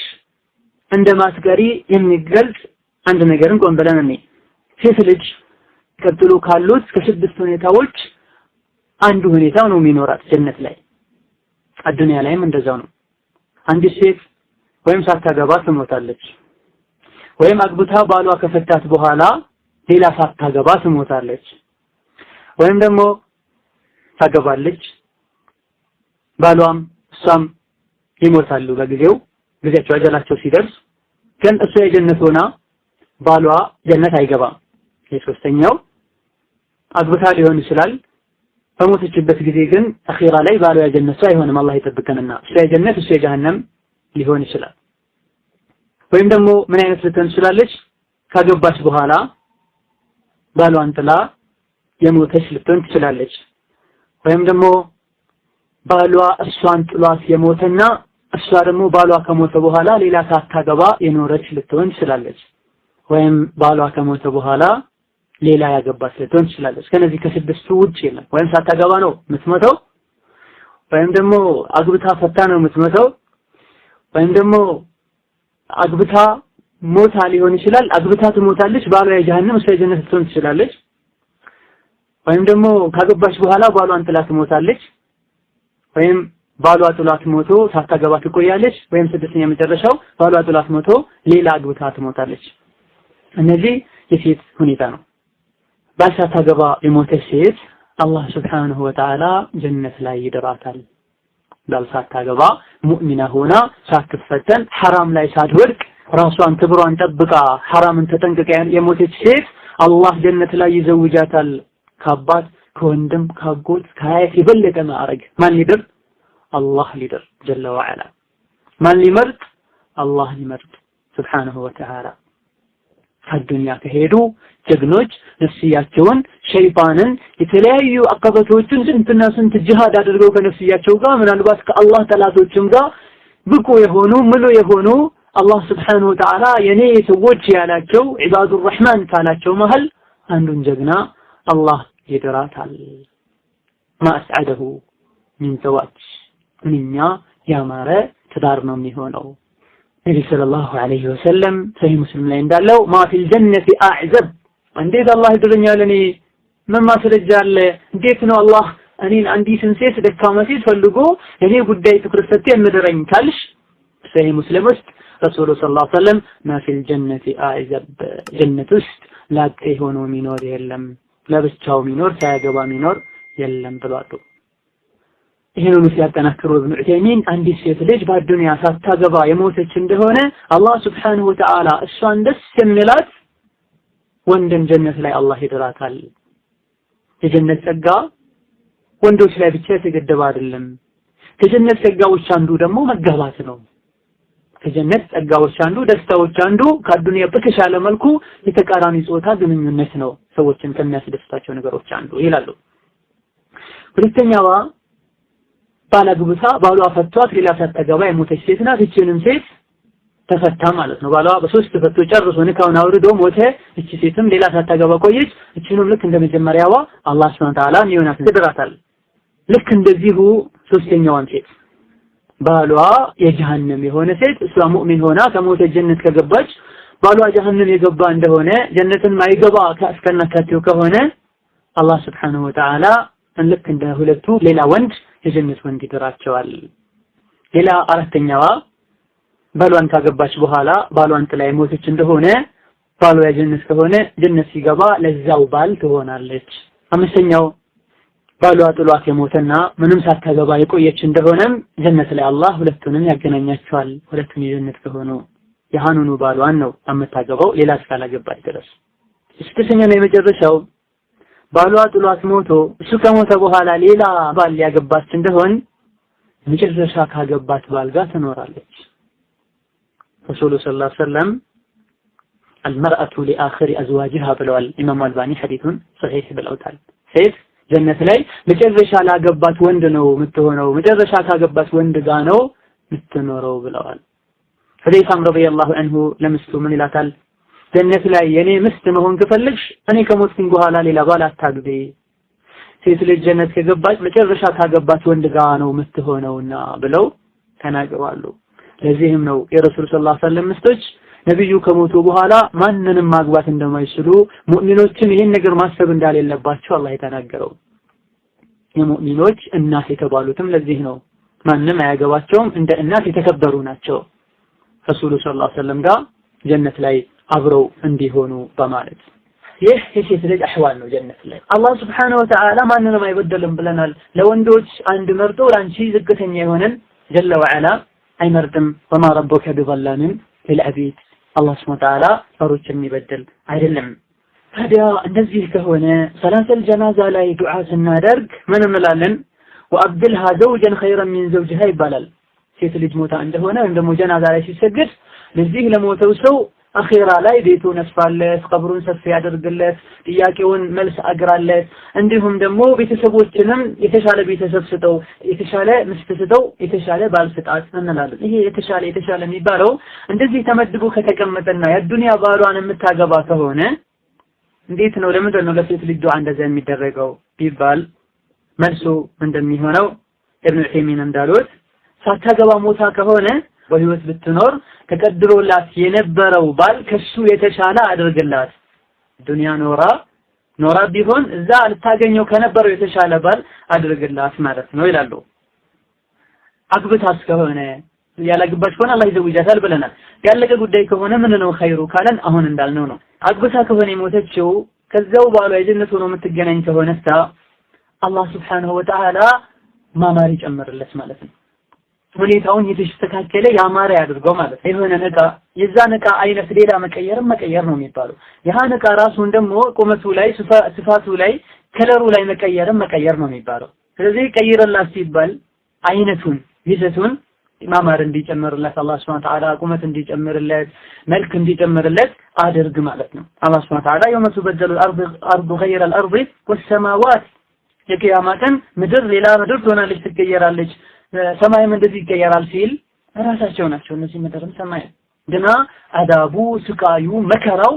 እንደማስገሪ የሚገልጽ አንድ ነገርን ቆም ብለን እንይ ሴት ልጅ ቀጥሎ ካሉት ከስድስት ሁኔታዎች አንዱ ሁኔታ ነው የሚኖራት ጀነት ላይ አዱንያ ላይም እንደዛው ነው አንዲት ሴት ወይም ሳታገባ ትሞታለች ወይም አግብታ ባሏ ከፈታት በኋላ ሌላ ሳታገባ ትሞታለች ወይም ደግሞ ታገባለች ባሏም እሷም ይሞታሉ ጊዜያቸው አጀላቸው ሲደርስ ግን እሷ የጀነት ሆና ባሏ ጀነት አይገባም የሶስተኛው አግብታ ሊሆን ይችላል በሞተችበት ጊዜ ግን አኺራ ላይ ባሏ የጀነት ሰው አይሆንም አላህ ይጠብቀንና እሷ የጀነት እሷ የጀሃነም ሊሆን ይችላል ወይም ደግሞ ምን አይነት ልትሆን ትችላለች ካገባች በኋላ ባሏን ጥላ የሞተች ልትሆን ትችላለች ወይም ደግሞ ባሏ እሷን ጥሏት የሞተና እሷ ደግሞ ባሏ ከሞተ በኋላ ሌላ ሳታገባ የኖረች ልትሆን ትችላለች ወይም ባሏ ከሞተ በኋላ ሌላ ያገባች ልትሆን ትችላለች ከነዚህ ከስድስቱ ውጪ የለም ወይም ሳታገባ ነው የምትሞተው ወይም ደግሞ አግብታ ፈታ ነው የምትሞተው ወይም ደግሞ አግብታ ሞታ ሊሆን ይችላል አግብታ ትሞታለች ባሏ የጀሃነም እሷ የጀነት ልትሆን ትችላለች ወይም ደግሞ ካገባች በኋላ ባሏን ጥላ ትሞታለች ወይም ባሏ ጥላት ሞቶ ሳታገባ ትቆያለች ወይም ስድስተኛ መጨረሻው ባሏ ጥላት ሞቶ ሌላ አግብታ ትሞታለች እነዚህ የሴት ሁኔታ ነው ባል ሳታገባ የሞተች ሴት አላህ Subhanahu Wa Ta'ala ጀነት ላይ ይደራታል ባል ሳታገባ ሙእሚና ሆና ሳትፈተን ሐራም ላይ ሳትወድቅ ራሷን ክብሯን ጠብቃ ሐራምን ተጠንቅቃ የሞተች ሴት አላህ ጀነት ላይ ይዘውጃታል ከአባት ከወንድም ከአጎት ከአያት የበለጠ ማዕረግ ማን ሊደር አላህ ሊደር ጀለ ወዐላ ማን ሊመርጥ አላህ ሊመርጥ Subhanahu Wa Ta'ala አዱንያ ከሄዱ ጀግኖች ነፍስያቸውን ሸይጣንን የተለያዩ አቀበቶችን ስንትና ስንት ጂሃድ አድርገው ከነፍስያቸው ጋር ምናልባት ከአላህ ጠላቶችም ጋር ብቁ የሆኑ ምሉ የሆኑ አላህ Subhanahu Wa Ta'ala የኔ ሰዎች ያላቸው ዒባዱር ረህማን ካላቸው መሃል አንዱን ጀግና አላህ ይደራታል ማስዓደሁ ምን ዘዋጅ ምንኛ ያማረ ትዳር ነው የሚሆነው ነብዩ ሰለላሁ ዐለይሂ ወሰለም ሰሂህ ሙስሊም ላይ እንዳለው ማ ፊል ጀነቲ አዕዘብ እንዴት አላህ ይድረኛል እኔ ምን ማስረጃ አለ? እንዴት ነው አላህ እኔን አንዲትን ሴት ደካማ ሴት ፈልጎ እኔ ጉዳይ ትኩረት ሰጥቶ የምድረኝ ካልሽ ሰሂህ ሙስሊም ውስጥ ረሱሉ ሰለላሁ ዐለይሂ ወሰለም ማፊል ጀነቲ አዕዘብ ጀነት ውስጥ ላጤ ሆኖ ሚኖር የለም፣ ለብቻው ሚኖር ሳያገባ ሚኖር የለም ብለዋል። ይሄንን ሲያጠናክሩ ኢብኑ ዑተይሚን አንዲት ሴት ልጅ በዱንያ ሳታገባ የሞተች እንደሆነ አላህ ሱብሓነሁ ወተዓላ እሷን ደስ የሚላት ወንድን ጀነት ላይ አላህ ይድራታል። የጀነት ጸጋ ወንዶች ላይ ብቻ የተገደበ አይደለም። ከጀነት ጸጋዎች አንዱ ደግሞ መጋባት ነው። ከጀነት ጸጋዎች አንዱ ደስታዎች አንዱ ከዱንያ በተሻለ መልኩ የተቃራኒ ጾታ ግንኙነት ነው። ሰዎችን ከሚያስደስታቸው ነገሮች አንዱ ይላሉ። ሁለተኛዋ ባላግብታ ባሏ ፈቷት ሌላ ሳታገባ የሞተች ሴት ናት። እቺንም ሴት ተፈታ ማለት ነው። ባሏ በሶስት ፈቶ ጨርሶ ንካውን አውርዶ ሞተ። እቺ ሴትም ሌላ ሳታገባ ቆየች። እቺንም ልክ እንደመጀመሪያዋ አላህ ሱብሓነሁ ወተዓላ ሚዮናት ይድራታል። ልክ እንደዚሁ ሶስተኛዋን ሴት ባሏ የጀሃነም የሆነ ሴት እሷ ሙእሚን ሆና ከሞተ ጀነት ከገባች ባሏ ጀሃነም የገባ እንደሆነ ጀነትን ማይገባ ከአስከናካቴው ከሆነ አላህ ሱብሓነሁ ወተዓላ ልክ እንደ ሁለቱ ሌላ ወንድ የጀነት ወንድ ይድራቸዋል። ሌላ አራተኛዋ ባሏን ካገባች በኋላ ባሏን ጥላ የሞተች እንደሆነ ባሏ የጀነት ከሆነ ጀነት ሲገባ ለዛው ባል ትሆናለች። አምስተኛው ባሏ ጥሏት የሞተና ምንም ሳታገባ የቆየች እንደሆነም ጀነት ላይ አላህ ሁለቱንም ያገናኛቸዋል። ሁለቱም የጀነት ከሆኑ የሃኑኑ ባሏን ነው የምታገባው ሌላ እስካላገባች ድረስ። ስድስተኛው ነው የመጨረሻው ባሏ ጥሏት ሞቶ እሱ ከሞተ በኋላ ሌላ ባል ያገባች እንደሆን መጨረሻ ካገባት ባል ጋር ትኖራለች። ረሱሉ ሰለላሁ ዐለይሂ ወሰለም المرأة لآخر أزواجها ብለዋል። ኢማም አልባኒ ሐዲሱን ሶሒህ ብለውታል። ሴት ጀነት ላይ መጨረሻ ላገባት ወንድ ነው የምትሆነው፣ መጨረሻ ካገባት ወንድ ጋር ነው የምትኖረው ብለዋል። ሁዘይፋም ረዲየላሁ ዐንሁ ለሚስቱ ምን ይላታል? ጀነት ላይ የኔ ሚስት መሆን ከፈለግሽ እኔ ከሞትኩኝ በኋላ ሌላ ባል አታግቢ። ሴት ልጅ ጀነት ከገባች መጨረሻ ካገባት ወንድ ጋር ነው የምትሆነውና ብለው ተናግረዋል። ለዚህም ነው የረሱል ሰለላሁ ዐለይሂ ወሰለም ሚስቶች ነብዩ ከሞቱ በኋላ ማንንም ማግባት እንደማይችሉ ሙእሚኖችም ይሄን ነገር ማሰብ እንዳሌለባቸው አላህ የተናገረው። የሙእሚኖች እናት የተባሉትም ለዚህ ነው። ማንንም አያገባቸውም፣ እንደ እናት የተከበሩ ናቸው። ረሱሉ ሰለላሁ ዐለይሂ ወሰለም ጋር ጀነት ላይ አብረው እንዲሆኑ በማለት ይህ የሴት ልጅ አህዋል ነው። ጀነት ላይ አላህ ሱብሓነሁ ወተዓላ ማንንም አይበደልም ብለናል። ለወንዶች አንድ መርጦ ላንቺ ዝቅተኛ የሆነን ጀለ ወዐላ አይመርጥም። ወማ ረቡከ ቢዘላሚን ሊልዐቢድ አላህ ሱብሓነሁ ወተዓላ ፈሮችን የሚበድል አይደለም። ታዲያ እንደዚህ ከሆነ ሰላተል ጀናዛ ላይ ዱዓ ስናደርግ ምን እንላለን? ወአብድልሃ ዘውጀን ኸይረን ሚን ዘውጅሃ ይባላል። ሴት ልጅ ሞታ እንደሆነ ወይም ደግሞ ጀናዛ ላይ ሲሰግድ ለዚህ ለሞተው ሰው አኺራ ላይ ቤቱን ያስፋለት፣ ቀብሩን ሰፊ ያደርግለት፣ ጥያቄውን መልስ አግራለት፣ እንዲሁም ደግሞ ቤተሰቦችንም የተሻለ ቤተሰብ ስጠው፣ የተሻለ ሚስት ስጠው፣ የተሻለ ባል ስጣት እንላለን። ይሄ የተሻለ የሚባለው እንደዚህ ተመድቦ ከተቀመጠና የዱንያ ባሏን የምታገባ ከሆነ እንዴት ነው? ለምንድን ነው ለሴት ልጅ ዱዓ እንደዛ የሚደረገው ቢባል መልሱ እንደሚሆነው ኢብኑ ዑሰይሚን እንዳሉት ሳታገባ ሞታ ከሆነ በህይወት ብትኖር ተቀድሮላት የነበረው ባል ከሱ የተሻለ አድርግላት። ዱንያ ኖራ ቢሆን እዛ ልታገኘው ከነበረው የተሻለ ባል አድርግላት ማለት ነው ይላሉ። አግብታስ ከሆነ ያላገባች ከሆነ አላህ ይዘውጃታል ብለናል። ያለቀ ጉዳይ ከሆነ ምን ነው ኸይሩ ካለን አሁን እንዳልነው ነው። አግብታ ከሆነ የሞተችው ከዛው ባሏ የጀነት ሆኖ የምትገናኝ ከሆነሳ አላህ ሱብሓነሁ ወተዓላ ማማር ይጨምርለት ማለት ነው። ሁኔታውን የተስተካከለ ያማረ ያድርገው ማለት ነው። የሆነ ዕቃ የዛን ዕቃ አይነት ሌላ መቀየር ነው የሚባለው። ያን ዕቃ ራሱን ደግሞ ቁመቱ ላይ ስፋቱ ላይ ከለሩ ላይ መቀየር ነው የሚባለው። ስለዚህ ቀይረላት ሲባል አይነቱን ይዘቱን ማማር እንዲጨምርለት አላህ Subhanahu Wa Ta'ala ቁመት እንዲጨምርለት መልክ እንዲጨምርለት አድርግ ማለት ነው። አላህ Subhanahu Wa Ta'ala يوم تبدل الأرض غير الأرض والسماوات የቂያማ ቀን ምድር ሌላ ምድር ትሆናለች፣ ትቀየራለች፣ ሰማይም እንደዚህ ይቀየራል ሲል ራሳቸው ናቸው እነዚህ ምድርም ሰማይ ግና አዳቡ ስቃዩ መከራው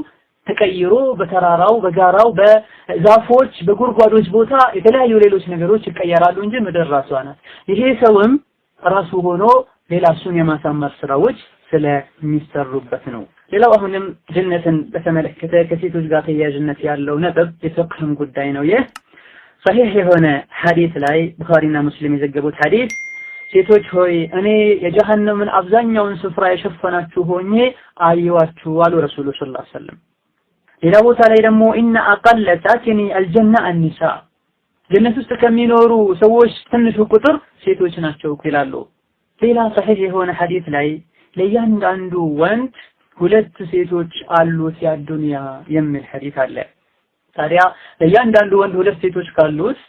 ተቀይሮ በተራራው በጋራው በዛፎች በጉርጓዶች ቦታ የተለያዩ ሌሎች ነገሮች ይቀየራሉ እንጂ ምድር ራሷ ናት። ይሄ ሰውም ራሱ ሆኖ ሌላ እሱን የማሳመር ስራዎች ስለሚሰሩበት ነው። ሌላው አሁንም ጀነትን በተመለከተ ከሴቶች ጋር ተያያዥነት ያለው ነጥብ የፍቅህም ጉዳይ ነው። ይህ صحيح የሆነ ሐዲስ ላይ ቡኻሪና ሙስሊም የዘገቡት ሐዲስ ሴቶች ሆይ እኔ የጀሃነምን አብዛኛውን ስፍራ የሸፈናችሁ ሆኜ አየዋችሁ አሉ ረሱሉ ሰለላሁ ዐለይሂ ወሰለም። ሌላ ቦታ ላይ ደግሞ ኢነ አቀለ ሳኪኒ አልጀና አኒሳ ጀነት ውስጥ ከሚኖሩ ሰዎች ትንሹ ቁጥር ሴቶች ናቸው ይላሉ። ሌላ صحيح የሆነ ሐዲስ ላይ ለእያንዳንዱ ወንድ 2 ሴቶች አሉት ያዱንያ የሚል ሐዲስ አለ። ታዲያ ለእያንዳንዱ ወንድ 2 ሴቶች ካሉት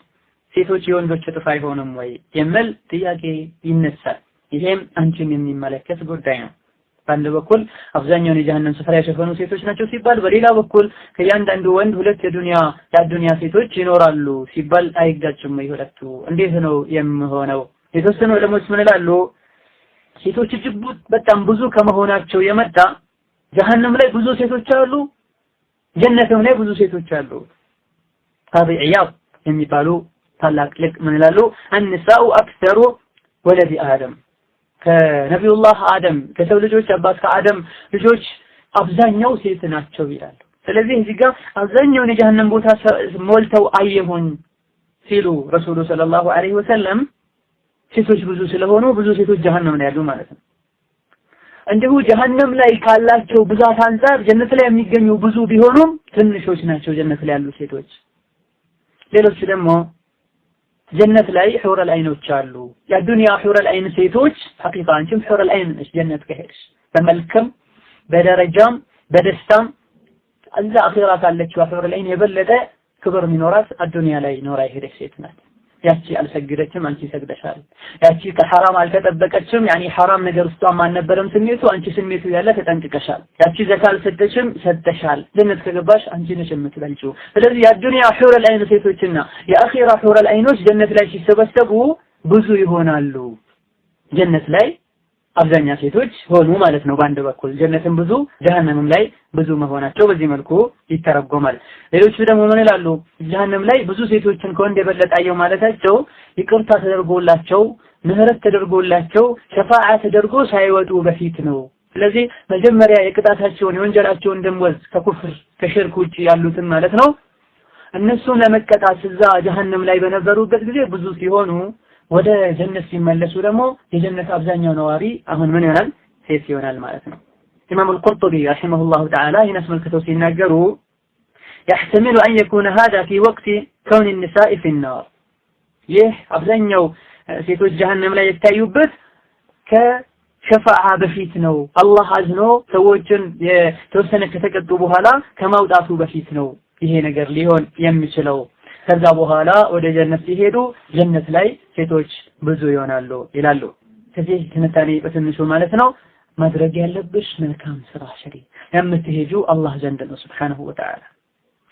ሴቶች የወንዶች እጥፍ አይሆንም ወይ የሚል ጥያቄ ይነሳል። ይሄም አንቺን የሚመለከት ጉዳይ ነው። በአንድ በኩል አብዛኛውን የጀሃነም ስፍራ የሸፈኑ ሴቶች ናቸው ሲባል፣ በሌላ በኩል ከእያንዳንዱ ወንድ 2 የዱንያ ሴቶች ይኖራሉ ሲባል አይጋጭም ወይ? ሁለቱ እንዴት ነው የሚሆነው? የተወሰኑ ዑለሞች ምን ይላሉ? ሴቶች እጅግ በጣም ብዙ ከመሆናቸው የመጣ ጀሃነም ላይ ብዙ ሴቶች አሉ፣ ጀነትም ላይ ብዙ ሴቶች አሉ። ቃዲ ኢያድ የሚባሉ ታላቅ ሊቅ ምን ይላሉ? አንሳኡ አክሰሩ ወለዲ አደም ከነቢዩላህ አደም ከሰው ልጆች አባት ከአደም ልጆች አብዛኛው ሴት ናቸው ይላሉ። ስለዚህ እዚህ ጋር አብዛኛውን የጀሃነም ቦታ ሞልተው አየሁኝ ሲሉ ረሱሉ ሰለላሁ ዐለይሂ ወሰለም ሴቶች ብዙ ስለሆኑ ብዙ ሴቶች ጀሃነም ላይ ያሉ ማለት ነው። እንዲሁ ጀሃነም ላይ ካላቸው ብዛት አንፃር ጀነት ላይ የሚገኙ ብዙ ቢሆኑም ትንሾች ናቸው ጀነት ላይ ያሉ ሴቶች። ሌሎች ደግሞ ጀነት ላይ ሑረል አይኖች አሉ። የዱንያ ሑረል አይን ሴቶች ሐቂቃ አንቺም ሑረል አይን ነሽ ጀነት ከሄድሽ በመልክም በደረጃም በደስታም እዛ አኺራ ካለችው ሑረል አይን የበለጠ ክብር የሚኖራት አዱንያ ላይ ኖራ የሄደች ሴት ናት። ያቺ አልሰግደችም አንቺ ሰግደሻል። ያቺ ከሐራም አልተጠበቀችም ያኒ ሐራም ነገር ውስጥ አልነበረም ስሜቱ አንቺ ስሜቱ ያለ ተጠንቅቀሻል። ያቺ ዘካል ሰጠችም ሰጠሻል። ጀነት ከገባሽ አንቺ ነሽ የምትበልጪው። ስለዚህ የዱንያ ሑረል አይን ሴቶችና የአኺራ ሑረል አይኖች ጀነት ላይ ሲሰበሰቡ ብዙ ይሆናሉ። ጀነት ላይ አብዛኛ ሴቶች ሆኑ ማለት ነው። በአንድ በኩል ጀነትም ብዙ ጀሃነምም ላይ ብዙ መሆናቸው በዚህ መልኩ ይተረጎማል። ሌሎቹ ደግሞ ምን ይላሉ? ጀሃነም ላይ ብዙ ሴቶችን ከወንድ የበለጣየው ማለታቸው ይቅርታ ተደርጎላቸው ምህረት ተደርጎላቸው ሸፋዓ ተደርጎ ሳይወጡ በፊት ነው። ስለዚህ መጀመሪያ የቅጣታቸውን የወንጀላቸውን ደምወዝ ከኩፍር ከሽርክ ውጪ ያሉትን ማለት ነው እነሱን ለመቀጣት እዛ ጀሃነም ላይ በነበሩበት ጊዜ ብዙ ሲሆኑ ወደ ጀነት ሲመለሱ ደግሞ የጀነት አብዛኛው ነዋሪ አሁን ምን ይሆናል? ሴት ይሆናል ማለት ነው። ኢማም አልቁርጡቢ ረሂመሁላሁ ተዓላ ይህን አስመልክተው ሲናገሩ يحتمل أن يكون هذا في وقت كون النساء في النار ይህ አብዛኛው ሴቶች ጀሃነም ላይ የታዩበት ከሸፋዓ በፊት ነው። አላህ አዝኖ ሰዎችን የተወሰነ ከተቀጡ በኋላ ከማውጣቱ በፊት ነው ይሄ ነገር ሊሆን የሚችለው። ከዛ በኋላ ወደ ጀነት ሲሄዱ ጀነት ላይ ሴቶች ብዙ ይሆናሉ ይላሉ። ከዚህ ትንታኔ በትንሹ ማለት ነው ማድረግ ያለብሽ መልካም ስራ ሸሪ የምትሄጁ አላህ ዘንድ ነው ሱብሓነሁ ወተዓላ።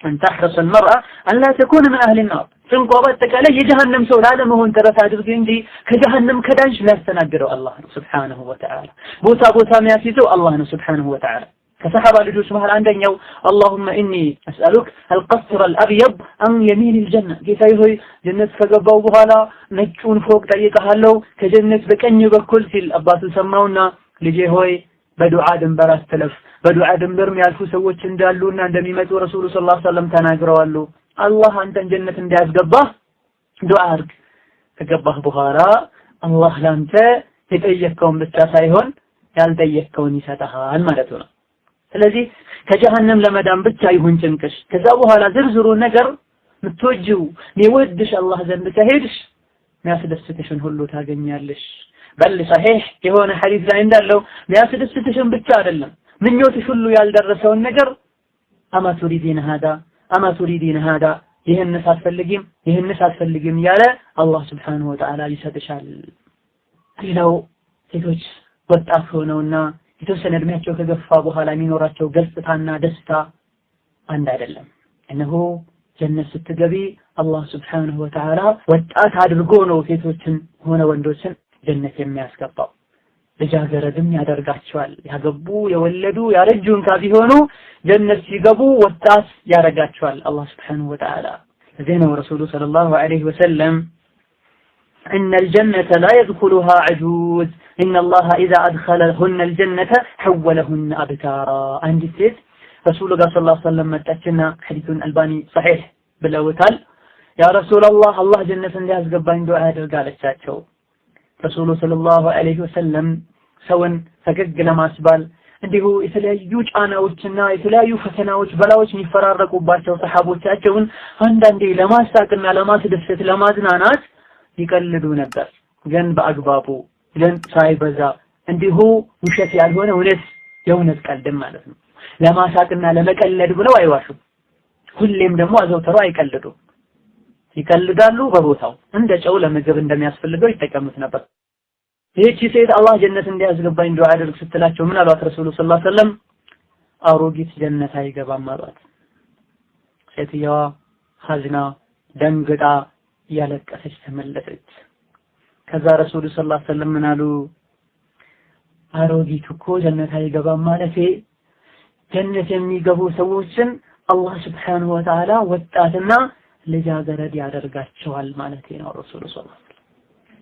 أن تحرص المرأة أن لا تكون من أهل النار تنقوا بتكالي يجهنم سو لا مهون ترى تادرك عندي كجهنم كدانش لا تنقروا الله سبحانه وتعالى بوتا مياسيتو الله سبحانه وتعالى كصحابة لجوش مهل عندنا اللهم إني أسألك القصر الأبيض عن يمين الجنة كيف يهوي جنة فقبوا بهالا نجون فوق طريقها لو كجنة بكني بكل في الأباس سمونا لجي هوي بدعاء دنبراس تلف بدعاء دنبر ميالفو سووش اندالونا اندميمتو رسول صلى الله عليه وسلم تناقروا الله أنت جنة انداز قباه دعارك فقباه بهالا الله لانت يتأيكون بالتاسايهون يالتأيكون يساتها المالتونا ስለዚህ ከጀሃነም ለመዳን ብቻ ይሁን ጭንቅሽ። ከዛ በኋላ ዝርዝሩ ነገር ምትወጂው ሊወድሽ አላህ ዘንድ ከሄድሽ የሚያስደስትሽን ሁሉ ታገኛለሽ። በል صحيح የሆነ ሐዲስ ላይ እንዳለው የሚያስደስትሽን ብቻ አይደለም ምኞትሽ ሁሉ ያልደረሰውን ነገር አማ ቱሪዲን هذا ይሄንስ አትፈልጊም ያለ አላህ Subhanahu Wa Ta'ala ይሰጥሻል። ሌላው ሴቶች ወጣት ሆነውና የተወሰነ እድሜያቸው ከገፋ በኋላ የሚኖራቸው ገጽታና ደስታ አንድ አይደለም። እነሆ ጀነት ስትገቢ አላህ Subhanahu Wa Ta'ala ወጣት አድርጎ ነው ሴቶችን ሆነ ወንዶችን ጀነት የሚያስገባው። ልጃገረድም ያደርጋቸዋል። ያገቡ የወለዱ ያረጁን ቢሆኑ ጀነት ሲገቡ ወጣት ያረጋቸዋል አላህ Subhanahu Wa Ta'ala። ዘነው ረሱሉ ሰለላሁ ዐለይሂ ወሰለም ان الجنه لا يدخلها عجوز إن الله إذا أدخلهن الجنة حولهن أبكارا عند السيد رسول الله صلى الله عليه وسلم متأكدنا حديث الألباني صحيح بالأوتال يا رسول الله الله جنة لها زقبان دعاء قال الساتشو رسول صلى الله عليه وسلم سوى فقق لما أسبال እንዲሁ የተለያዩ ጫናዎችና የተለያዩ ፈተናዎች በላዎች የሚፈራረቁባቸው ሰሃቦቻቸውን አንዳንዴ ለማሳቅና ለማስደሰት ለማዝናናት ይቀልዱ ነበር ግን በአግባቡ ግን ሳይበዛ እንዲሁ ውሸት ያልሆነ የእውነት ቀልድ ማለት ነው ለማሳቅና ለመቀለድ ብለው አይዋሹም ሁሌም ደግሞ አዘውተው አይቀልዱ ይቀልዳሉ በቦታው እንደ ጨው ለምግብ እንደሚያስፈልገው ይጠቀሙት ነበር ይህቺ ሴት አላህ ጀነት እንዲያስገባኝ ዱዓ አድርግ ስትላቸው ምን አሏት ረሱሉ ሰለላሁ ዐለይሂ ወሰለም አሮጊት ጀነት አይገባም አሏት ሴትየዋ ሐዝና ደንግጣ ያለቀሰች ተመለሰች ከዛ ረሱሉ ሰለላሁ ዐለይሂ ወሰለም ምን አሉ አሮጊት እኮ ጀነት አይገባም ማለት ጀነት የሚገቡ ሰዎችን አላህ Subhanahu Wa Ta'ala ወጣትና ልጃገረድ ያደርጋቸዋል ማለት ነው ረሱሉ ሰለላሁ ዐለይሂ ወሰለም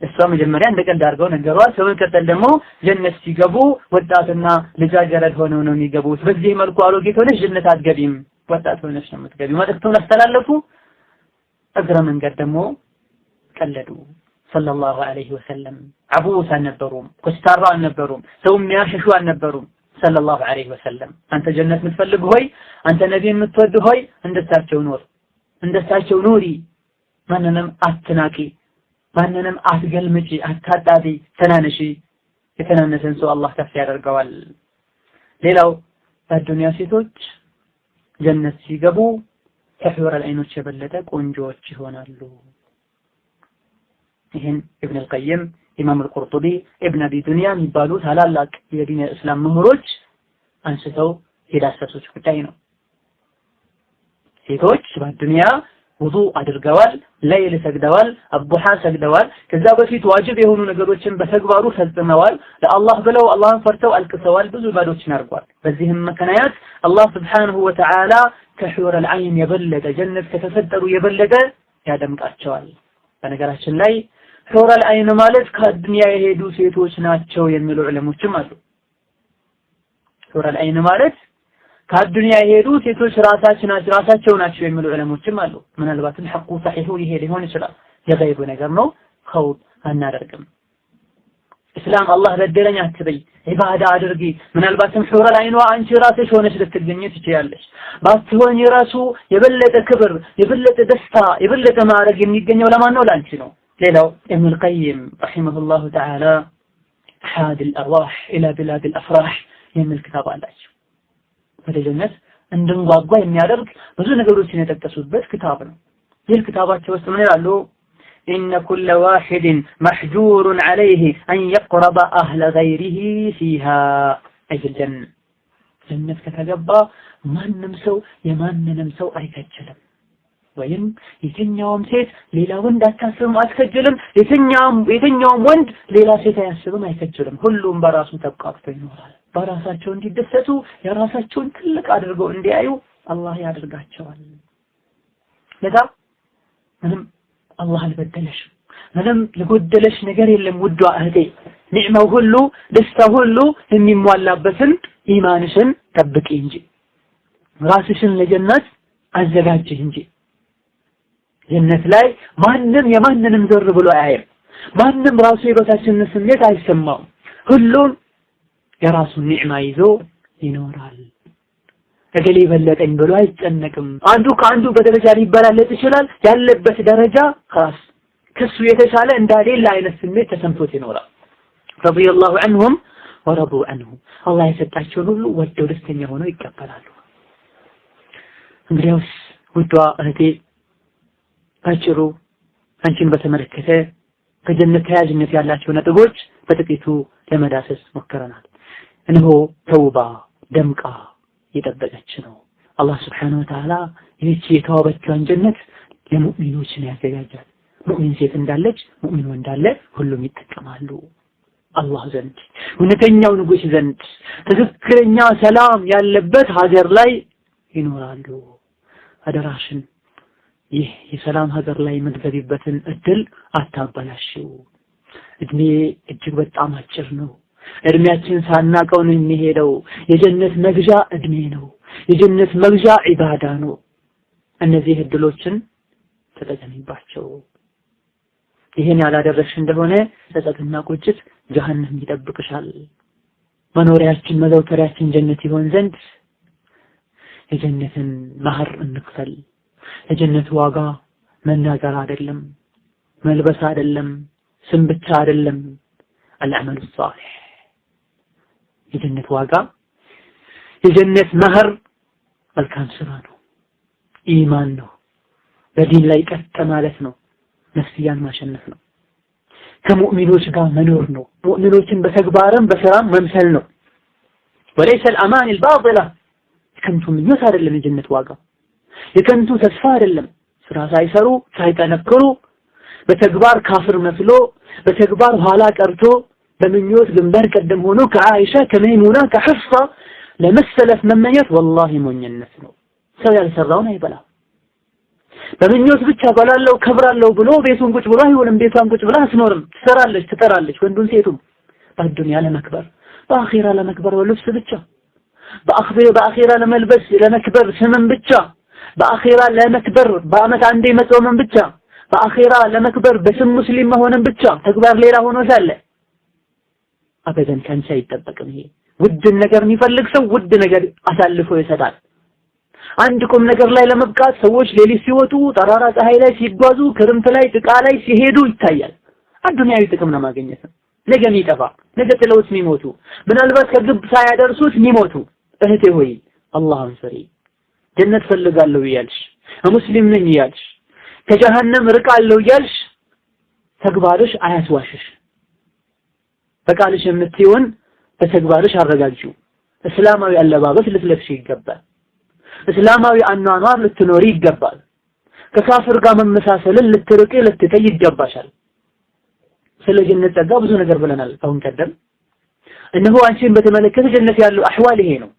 እሷ መጀመሪያ እንደቀልድ አድርገው ነገሯት በመከተል ደግሞ ጀነት ሲገቡ ወጣትና ልጃገረድ ሆነው ነው የሚገቡት በዚህ መልኩ አሮጊት ሆነሽ ጀነት አትገቢም ወጣት ሆነሽ ነው የምትገቢው መልእክቱን አስተላለፉ እግረ መንገድ ደግሞ ቀለዱ ሰለላሁ ዐለይሂ ወሰለም አቡስ አልነበሩም ኮስታራ አልነበሩም ሰው የሚያሸሹ አልነበሩም ሰለላሁ ዐለይሂ ወሰለም አንተ ጀነት የምትፈልግ ሆይ አንተ ነብይ የምትወድ ሆይ እንደሳቸው ኑሪ ማንንም አትናቂ ማንንም አትገልምጪ አታጣቢ ተናነሺ የተናነሰን ሰው አላህ ከፍ ያደርገዋል ሌላው በዱንያ ሴቶች ጀነት ሲገቡ ከሑር العيኖች የበለጠ ቆንጆዎች ይሆናሉ ይሄን ኢብኑ አልቀይም ኢማም አልቁርጡቢ ኢብኑ አቢ ዱንያ የሚባሉ ታላላቅ የዲን እስላም ምሁሮች አንስተው የዳሰሱት ጉዳይ ነው ሴቶች በዱንያ ውዱእ አድርገዋል ለይል ሰግደዋል አቡሃ ሰግደዋል ከዛ በፊት ዋጅብ የሆኑ ነገሮችን በተግባሩ ፈጽመዋል ለአላህ ብለው አላህን ፈርተው አልቅሰዋል ብዙ ባዶችን አድርጓል በዚህም ምክንያት አላህ Subhanahu Wa Ta'ala ከሑር العين የበለጠ ጀነት ከተፈጠሩ የበለጠ ያደምቃቸዋል በነገራችን ላይ ሑር العين ማለት ከዱንያ የሄዱ ሴቶች ናቸው የሚሉ ዑለሞችም አሉ ሑር العين ማለት ከዱንያ የሄዱ ሴቶች ራሳቸው ናቸው የሚሉ ዑለሞችም አሉ ምናልባትም ሐቁ صحيح ይሄ ሊሆን ይችላል የገይብ ነገር ነው ኸውድ አናደርግም እስላም አላህ በደለኝ አትበይ ኢባዳ አድርጊ ምናልባትም ሑር العين አንቺ ራስሽ ሆነሽ ልትገኝ ትችያለሽ ባትሆን የራሱ የበለጠ ክብር የበለጠ ደስታ የበለጠ ማዕረግ የሚገኘው ለማን ነው ላንቺ ነው ሌላው ኢብኑ አልቀይም ረሂመሁላሁ ተዓላ حاد الارواح الى بلاد الافراح የሚል ክታብ አላቸው ወደ ጀነት እንድንጓጓ የሚያደርግ ብዙ ነገሮችን የጠቀሱበት ክታብ ነው ይህ ክታባቸው ውስጥ ምን ይላሉ إن كل واحد محجور عليه أن يقرب أهل غيره فيها أي في الجنة جنة كتجبا من نمسو يمان نمسو أي كجلم وين يتنيوم سيت ليلا وند أتكسرم أتكجلم يتنيوم وند ليلا سيت يسرم أي كجلم كلهم براسو تبقى بينورا براساتشو اندي دستو يراساتشو كلك أدرقو اندي أيو الله يدرقاتشوال لذا منهم الله البدلش ምንም ለጎደለሽ ነገር የለም ውዷ እህቴ ኒዕማው ሁሉ ደስታው ሁሉ የሚሟላበትን ኢማንሽን ጠብቂ እንጂ ራስሽን ለጀነት አዘጋጅ እንጂ ጀነት ላይ ማንንም የማንንም ዘር ብሎ አያይም ማንንም ራሱ የበታችነት ስሜት አይሰማው ሁሉም የራሱን ኒዕማ ይዞ ይኖራል እገሌ በለጠኝ ብሎ አይጨነቅም አንዱ ከአንዱ በደረጃ ሊበላለጥ ይችላል ያለበት ደረጃ خلاص ከሱ የተሻለ እንዳሌላ አይነት ስሜት ተሰምቶት ይኖራል ረዲየላሁ ዐንሁም ወረዱ ዐንሁ አላህ የሰጣቸውን ሁሉ ወደው ደስተኛ ሆነው ይቀበላሉ እንግዲያውስ ውዷ እህቴ አጭሩ አንቺን በተመለከተ ከጀነት ተያያዥነት ያላቸው ነጥቦች በጥቂቱ ለመዳሰስ ሞክረናል እነሆ ተውባ ደምቃ የጠበቀች ነው አላህ Subhanahu Wa Ta'ala ይህች የተዋበችውን ጀነት ለሙእሚኖች ያዘጋጃል ሙእሚን ሴት እንዳለች ሙእሚን ወንድ አለ ሁሉም ይጠቀማሉ አላህ ዘንድ እውነተኛው ንጉስ ዘንድ ትክክለኛ ሰላም ያለበት ሀገር ላይ ይኖራሉ አደራሽን ይህ የሰላም ሀገር ላይ መግቢያበትን እድል አታበላሽው እድሜ እጅግ በጣም አጭር ነው። እድሜያችን ሳናቀው ነው የሚሄደው። የጀነት መግዣ እድሜ ነው። የጀነት መግዣ ዒባዳ ነው። እነዚህ እድሎችን ተጠቀሚባቸው። ይሄን ያላደረግሽ እንደሆነ ጸጸትና ቁጭት ጀሃነም ይጠብቅሻል። መኖሪያችን መዘውተሪያችን ጀነት ይሆን ዘንድ የጀነትን ማህር እንክፈል። የጀነት ዋጋ መናገር አይደለም፣ መልበስ አይደለም፣ ስም ብቻ አይደለም። አልአመሉ ሷሊህ የጀነት ዋጋ የጀነት ማህር መልካም ስራ ነው፣ ኢማን ነው፣ በዲን ላይ ቀጥ ማለት ነው፣ ነፍስያን ማሸነፍ ነው፣ ከሙእሚኖች ጋር መኖር ነው፣ ሙእሚኖችን በተግባርም በስራም መምሰል ነው። وليس الأمان الباطلة የከንቱ ምኞት አይደለም የጀነት ዋጋ፣ የከንቱ ተስፋ አይደለም። ስራ ሳይሰሩ ሳይጠነክሩ በተግባር ካፍር መስሎ በተግባር ኋላ ቀርቶ በምኞት ግንባር ቀደም ሆኖ ከአይሻ ከመይሙና ከሐፍሳ ለመሰለፍ መመኘት ወላሂ ሞኝነት ነው። ሰው ያልሰራውን አይበላም። በምኞት ብቻ በላለው ከብራለው ብሎ ቤቱን ቁጭ ብሎ አይሆንም። ቤቷን ቁጭ ብላ አትኖርም። ትሰራለች፣ ትጠራለች፣ ወንዱን ሴቱም። በዱንያ ለመክበር በአኺራ ለመክበር በልብስ ብቻ፣ በአኺራ ለመልበስ ለመክበር ስምን ብቻ፣ በአኺራ ለመክበር በአመት አንዴ መጾምን ብቻ፣ በአኺራ ለመክበር በስም ሙስሊም መሆንን ብቻ ተግባር ሌላ ሆኖ ሳለ አበደን ከንቻ አይጠበቅም። ይሄ ውድ ነገር የሚፈልግ ሰው ውድ ነገር አሳልፎ ይሰጣል። አንድ ቁም ነገር ላይ ለመብቃት ሰዎች ሌሊት ሲወጡ ጠራራ ፀሐይ ላይ ሲጓዙ ክርምት ላይ ጭቃ ላይ ሲሄዱ ይታያል። አዱንያዊ ጥቅም ለማግኘት ነው። ነገ የሚጠፋ ነገ ጥለውት የሚሞቱ ምናልባት ከግብ ሳያደርሱት የሚሞቱ እህቴ ሆይ አላህን ፍሪ። ጀነት ፈልጋለሁ እያልሽ ሙስሊም ነኝ እያልሽ ከጀሃነም ርቃለሁ እያልሽ ተግባርሽ አያስዋሽሽ። በቃልሽ የምትይውን በተግባርሽ አረጋግጪው። እስላማዊ አለባበስ ልትለብሺ ይገባል። እስላማዊ አኗኗር ልትኖሪ ይገባል። ከካፍር ጋር መመሳሰልን ልትርቂ ልትተይ ይገባሻል። ስለ ጀነት ጸጋ ብዙ ነገር ብለናል አሁን ቀደም። እነሆ አንቺን በተመለከተ ጀነት ያለው አህዋል ይሄ ነው።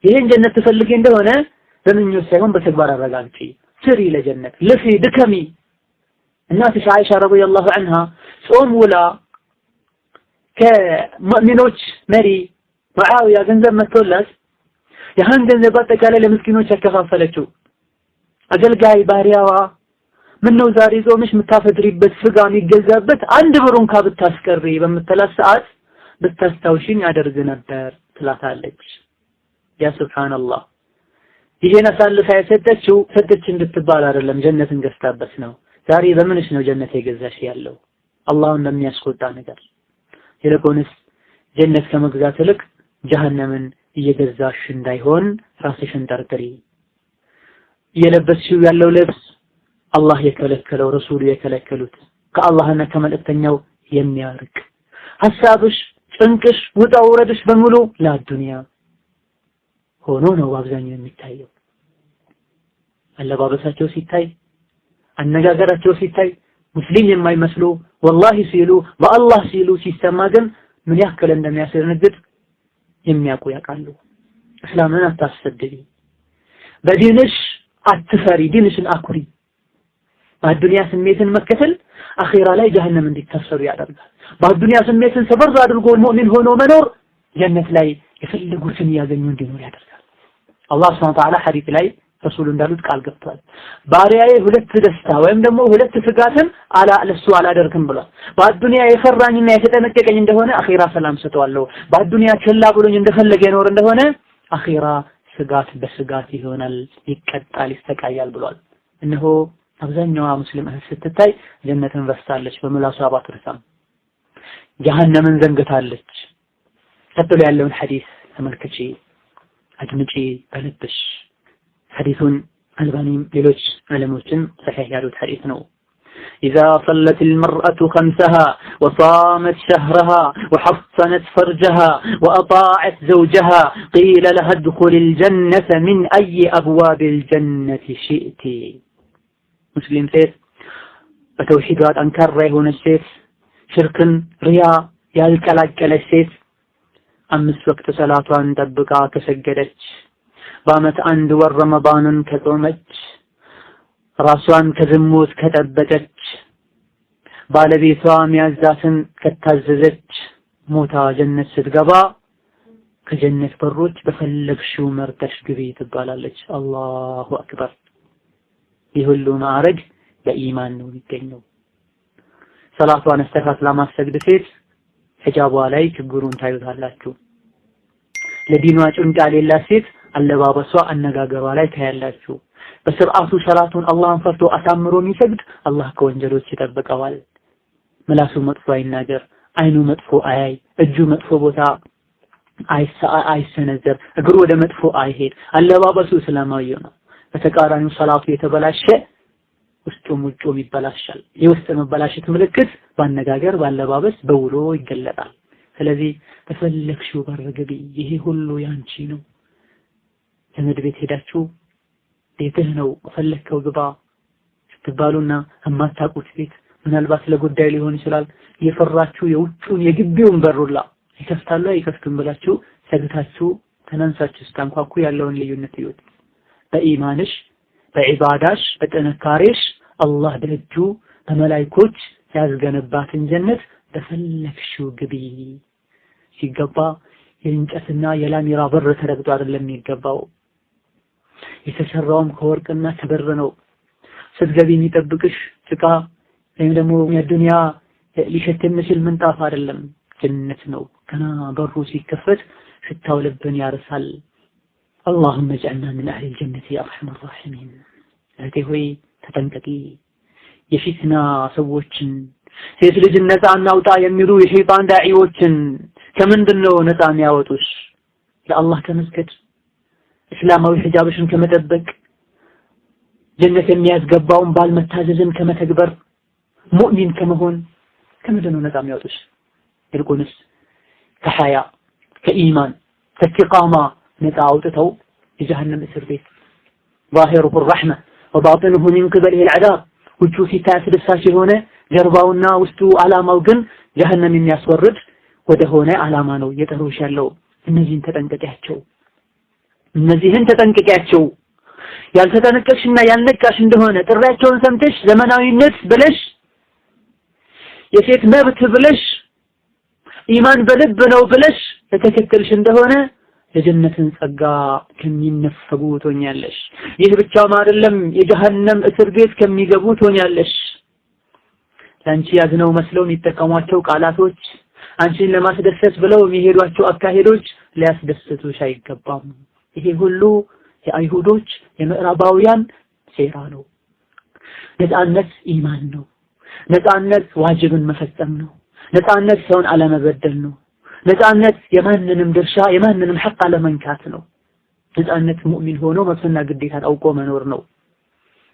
ይሄን ጀነት ትፈልጊ እንደሆነ በምኞት ሳይሆን በተግባር አረጋግጪ። ስሪ ለጀነት ልፊ ድከሚ። እናትሽ አይሻ ረዲየላሁ ዐንሃ ጾም ውላ ከሙእሚኖች መሪ ሙዓዊያ ገንዘብ መጥቶላት ያን ገንዘብ አጠቃላይ ለምስኪኖች ያከፋፈለችው። አገልጋይ ባሪያዋ ምነው ዛሬ ጾምሽ የምታፈጥሪበት ስጋ የሚገዛበት አንድ ብሩን ካብታስቀሪ በመተላስ ሰዓት ብታስታውሽኝ አደርግ ነበር ትላታለች። ያ ሱብሃንአላህ። ይሄን አሳልፋ የሰጠችው ሰጠች እንድትባል አይደለም፣ ጀነትን ገዝታበት ነው። ዛሬ በምንሽ ነው ጀነት የገዛሽ ያለው? አላህን ለሚያስቆጣ ነገር። ይልቁንስ ጀነት ከመግዛት ይልቅ ጀሃነምን እየገዛሽ እንዳይሆን ራስሽን ጠርጥሪ። እየለበስሽው ያለው ልብስ አላህ የከለከለው ረሱሉ የከለከሉት ከአላህና ከመልእክተኛው የሚያርቅ ሐሳብሽ፣ ጭንቅሽ፣ ውጣ ውረድሽ በሙሉ ለዱንያ ሆኖ ነው አብዛኛው የሚታየው። አለባበሳቸው ሲታይ፣ አነጋገራቸው ሲታይ ሙስሊም የማይመስሉ ወላሂ ሲሉ በአላህ ሲሉ ሲሰማ ግን ምን ያክል እንደሚያስደነግጥ የሚያውቁ ያውቃሉ። እስላምን አታስሰድቢ፣ በዲንሽ አትፈሪ፣ ዲንሽን አኩሪ። በአዱንያ ስሜትን መከተል አኺራ ላይ ጀሃነም እንዲታሰሩ ያደርጋል። በአዱንያ ስሜትን ሰበር አድርጎ ሙእሚን ሆኖ መኖር ጀነት ላይ የፈለጉትን ያገኙ እንዲኖር ያደርጋል። አላህ ሱብሓነሁ ወተዓላ ሐዲስ ላይ ረሱሉ እንዳሉት ቃል ገብቷል። ባሪያዬ ሁለት ደስታ ወይም ደግሞ ሁለት ስጋትን ለሱ አላደርግም ብሏል። በአዱንያ የፈራኝና የተጠነቀቀኝ እንደሆነ አኺራ ሰላም ሰጠዋለሁ። በአዱንያ ቸላ ብሎኝ እንደፈለገ ይኖር እንደሆነ አኺራ ስጋት በስጋት ይሆናል፣ ይቀጣል፣ ይስተቃያል ብሏል። እነሆ አብዛኛዋ ሙስሊም እህት ስትታይ ጀነትን ረስታለች፣ በምላሷ ባትረሳም ጀሃነምን ዘንግታለች። ቀጥሎ ያለውን ሐዲስ ተመልከቺ፣ አድምጪ በልብሽ። ሐዲሱን አልባኒም ሌሎች ዕለሞችን ሰሒህ ያሉት ሐዲስ ነው። إذا صلت المرأة خمسها وصامت شهرها وحصنت فرجها وأطاعت زوجها قيل لها ادخل الجنة من أي أبواب الجنة شئت. مسلم ሴት በተውሂድ ጠንካራ የሆነች ሴት፣ ሽርክን ሪያ ያልቀላቀለች ሴት፣ 5 ወቅት ሰላቷን ጠብቃ ከሰገደች፣ በአመት 1 ወር ረመዳንን ከጾመች፣ ራሷን ከዝሙት ከጠበቀች፣ ባለቤቷ ሚያዛትን ከታዘዘች ሞታ ጀነት ስትገባ ከጀነት በሮች በፈለግሽው መርጠሽ ግቢ ትባላለች። አላሁ አክበር። ይህ ሁሉ ማዕረግ በኢማን ነው የሚገኘው። ሰላቷን አስተካክላ ማሰግድ ሴት ሒጃቧ ላይ ችግሩን ታዩታላችሁ። ለዲኗ ጭንጫ የሌላት ሴት አለባበሷ አነጋገሯ ላይ ታያላችሁ። በስርዓቱ ሰላቱን አላህን ፈርቶ አሳምሮ የሚሰግድ አላህ ከወንጀሎች ይጠብቀዋል። ምላሱ መጥፎ አይናገር፣ አይኑ መጥፎ አያይ፣ እጁ መጥፎ ቦታ አይሰነዘር፣ እግሩ ወደ መጥፎ አይሄድ፣ አለባበሱ እስላማዊ ነው። በተቃራኒው ሰላቱ የተበላሸ ውስጡም ውጩም ይበላሻል። የውስጥ መበላሸት ምልክት ባነጋገር፣ ባለባበስ፣ በውሎ ይገለጣል። ስለዚህ በፈለግሽው በር ግቢ፣ ይሄ ሁሉ ያንቺ ነው። ዘመድ ቤት ሄዳችሁ ቤትህ ነው ፈለግከው ግባ ስትባሉና የማታውቁት ቤት ምናልባት ለጉዳይ ሊሆን ይችላል የፈራችሁ የውጩን የግቢውን በሩላ ይከፍታሉ አይከፍቱም ብላችሁ ሰግታችሁ ተናንሳችሁ ስታንኳኩ ያለውን ልዩነት ይወጥ። በኢማንሽ በዒባዳሽ በጥንካሬሽ አላህ ደጁ በመላእክቶች ያስገነባትን ጀነት በፈለግሽው ግቢ ሲገባ የእንጨትና የላሚራ በር ተረግጦ አይደለም የሚገባው። የተሰራውም ከወርቅና ከብር ነው። ስትገቢ የሚጠብቅሽ ጭቃ ወይም ደግሞ የዱንያ ሊሸት የሚችል ምንጣፍ አይደለም፣ ጀነት ነው። ገና በሩ ሲከፈት ሽታው ልብን ያርሳል። اللهم اجعلنا من أهل الجنة يا أرحم الراحمين። እህቴ ሆይ ተጠንቀቂ። የፊትና ሰዎችን ሴት ልጅ ነፃ እናውጣ የሚሉ የሸይጣን ዳዒዎችን ከምንድነው ነፃ የሚያወጡሽ? ለአላህ ከመስገድ፣ እስላማዊ ሒጃብሽን ከመጠበቅ፣ ጀነት የሚያስገባውን ባል መታዘዝን ከመተግበር፣ ሙእሚን ከመሆን ከምንድነው ነፃ የሚያወጡሽ? ይልቁንስ ከሐያ ከኢማን ከኢስቲቃማ ነፃ አውጥተው የጀሃነም እስር ቤት ظاهره الرحمة وباطنه من قبله العذاب ውጩ ሲታይ አስደሳች የሆነ ጀርባውና ውስጡ ዓላማው ግን ጀሃነም የሚያስወርድ ወደ ሆነ ዓላማ ነው እየጠሩሽ ያለው። እነዚህን ተጠንቀቂያቸው፣ እነዚህን ተጠንቀቂያቸው። ያልተጠነቀቅሽና ያልነቃሽ እንደሆነ ጥሪያቸውን ሰምተሽ ዘመናዊነት ብለሽ የሴት መብት ብለሽ ኢማን በልብ ነው ብለሽ ተከተልሽ እንደሆነ የጀነትን ጸጋ ከሚነፈጉ ትሆኛለሽ። ይህ ብቻም አይደለም፣ የጀሃነም እስር ቤት ከሚገቡ ትሆኛለሽ። ለአንቺ ያዝነው መስለው የሚጠቀሟቸው ቃላቶች፣ አንቺን ለማስደሰት ብለው የሚሄዷቸው አካሄዶች ሊያስደስቱሽ አይገባም። ይሄ ሁሉ የአይሁዶች የምዕራባውያን ሴራ ነው። ነፃነት ኢማን ነው። ነፃነት ዋጅብን መፈጸም ነው። ነፃነት ሰውን አለመበደል ነው። ነፃነት የማንንም ድርሻ የማንንም ሐቅ አለመንካት ነው። ነፃነት ሙእሚን ሆኖ መብትና ግዴታ አውቆ መኖር ነው።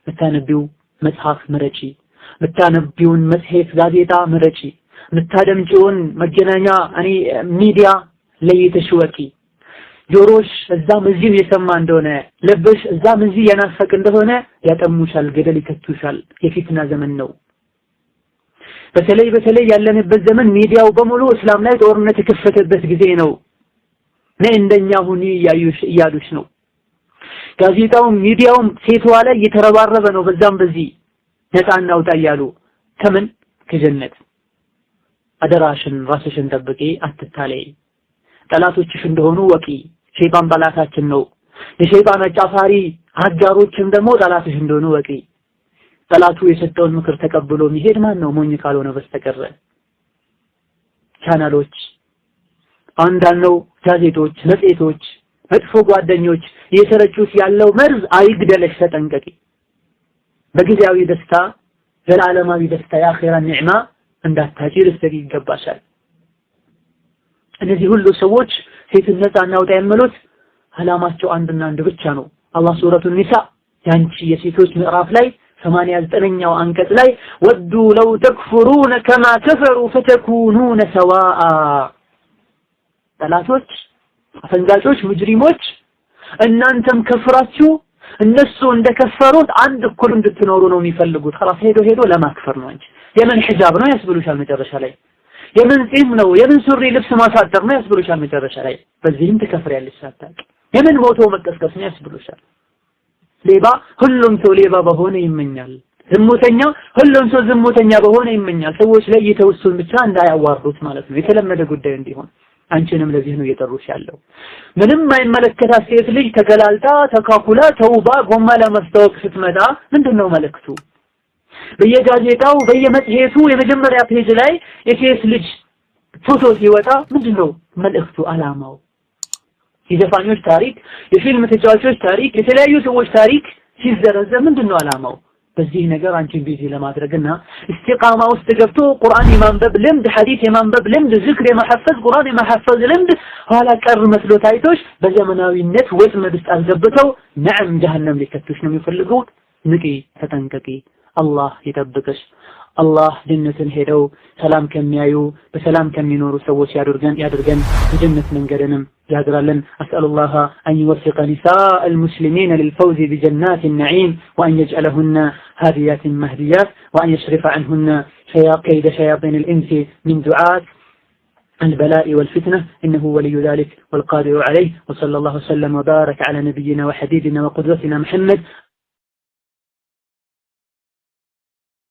ምታነቢው መጽሐፍ ምረጪ፣ ምታነቢውን መጽሔት ጋዜጣ ምረጪ፣ ምታደምጪውን መገናኛ ሚዲያ ለይተሽ ወቂ። ጆሮሽ እዛም እዚህም የሰማ እንደሆነ ልብሽ እዛም እዚህ የናፈቅ እንደሆነ ያጠሙሻል፣ ገደል ይከቱሻል። የፊትና ዘመን ነው። በተለይ ያለንበት ዘመን ሚዲያው በሙሉ እስላም ላይ ጦርነት የከፈተበት ጊዜ ነው። እንደኛ ሁኒ እያሉሽ ነው። ጋዜጣውም ሚዲያውም ሴቷ ላይ እየተረባረበ ነው። በዛም በዚህ ነፃ እናውጣ እያሉ ከምን ከጀነት። አደራሽን ራስሽን ጠብቂ፣ አትታለይ። ጠላቶችሽ እንደሆኑ ወቂ። ሸይጣን ጠላታችን ነው። የሸይጣን አጫፋሪ አጋሮችም ደግሞ ጠላትሽ እንደሆኑ ወቂ። ጠላቱ የሰጠውን ምክር ተቀብሎ የሚሄድ ማን ነው? ሞኝ ካልሆነ በስተቀር። ቻናሎች አንዳንድ ጋዜጦች፣ መጽሔቶች፣ መጥፎ ጓደኞች እየተረጩት ያለው መርዝ አይግደለሽ፣ ተጠንቀቂ። በጊዜያዊ ደስታ ዘላለማዊ ደስታ የአኺራ ኒዕማ እንዳታጪ ልትሰጊ ይገባሻል። እነዚህ ሁሉ ሰዎች ሴትን ነፃ እናውጣ የሚሉት ዓላማቸው አንድና አንድ ብቻ ነው። አላህ ሱረቱ ኒሳ ያንቺ የሴቶች ምዕራፍ ላይ 89ኛው አንቀጽ ላይ ወዱ ለው ተክፍሩነ ከማ ከፈሩ ፈተኩኑነ ሰዋአ። ጠላቶች፣ አፈንጋጮች፣ ሙጅሪሞች እናንተም ከፍራችሁ እነሱ እንደከፈሩት አንድ እኩል እንድትኖሩ ነው የሚፈልጉት። خلاص ሄዶ ለማክፈር ነው እንጂ የምን ሒጃብ ነው ያስብሉሻል መጨረሻ ላይ። የምን ጺም ነው የምን ሱሪ ልብስ ማሳጠር ነው ያስብሉሻል መጨረሻ ላይ። በዚህም ትከፍሪያለሽ ሳታውቂ። የምን ሞቶ መቀስቀስ ነው ያስብሉሻል። ሌባ ሁሉም ሰው ሌባ በሆነ ይመኛል። ዝሙተኛ ሁሉም ሰው ዝሙተኛ በሆነ ይመኛል ሰዎች ላይ የተወሱን ብቻ እንዳያዋሩት ማለት ነው የተለመደ ጉዳይ እንዲሆን አንቺንም ለዚህ ነው እየጠሩሽ ያለው ምንም አይመለከታት ሴት ልጅ ተገላልጣ ተካኩላ ተውባ ጎማ ለማስተዋወቅ ስትመጣ ምንድነው መልእክቱ በየጋዜጣው በየመጽሔቱ የመጀመሪያ ፔጅ ላይ የሴት ልጅ ፎቶ ሲወጣ ምንድነው መልእክቱ አላማው የዘፋኞች ታሪክ የፊልም ተጫዋቾች ታሪክ የተለያዩ ሰዎች ታሪክ ሲዘረዘር ምንድነው አላማው በዚህ ነገር አንቺን ቢዚ ለማድረግና እስቲቃማ ውስጥ ገብቶ ቁርአን የማንበብ ልምድ ሐዲስ የማንበብ ልምድ ዝክር የማሐፈዝ ቁርአን የማሐፈዝ ልምድ ኋላ ቀር መስሎ ታይቶሽ በዘመናዊነት ወጥመድ ውስጥ አስገብተው ነዓም ጀሃነም ሊከቱሽ ነው የሚፈልጉት ንቂ ተጠንቀቂ አላህ ይጠብቅሽ አላህ ጀነትን ሄደው ሰላም ከሚያዩ በሰላም ከሚኖሩ ሰዎች ያድርገን በጀነት መንገድንም ያድራለን አስአሉላህ አን ይወፍቀ ኒሳء المسلمين للفوز بجنات النعيم وأن يجعلهن هاديات مهديات وأن يصرف عنهن كيد شياطين الإنس من دعاة البلاء والفتنة إنه ولي ذلك والقادر عليه وصلى الله وسلم وبارك على نبينا وحبيبنا وقدوتنا محمد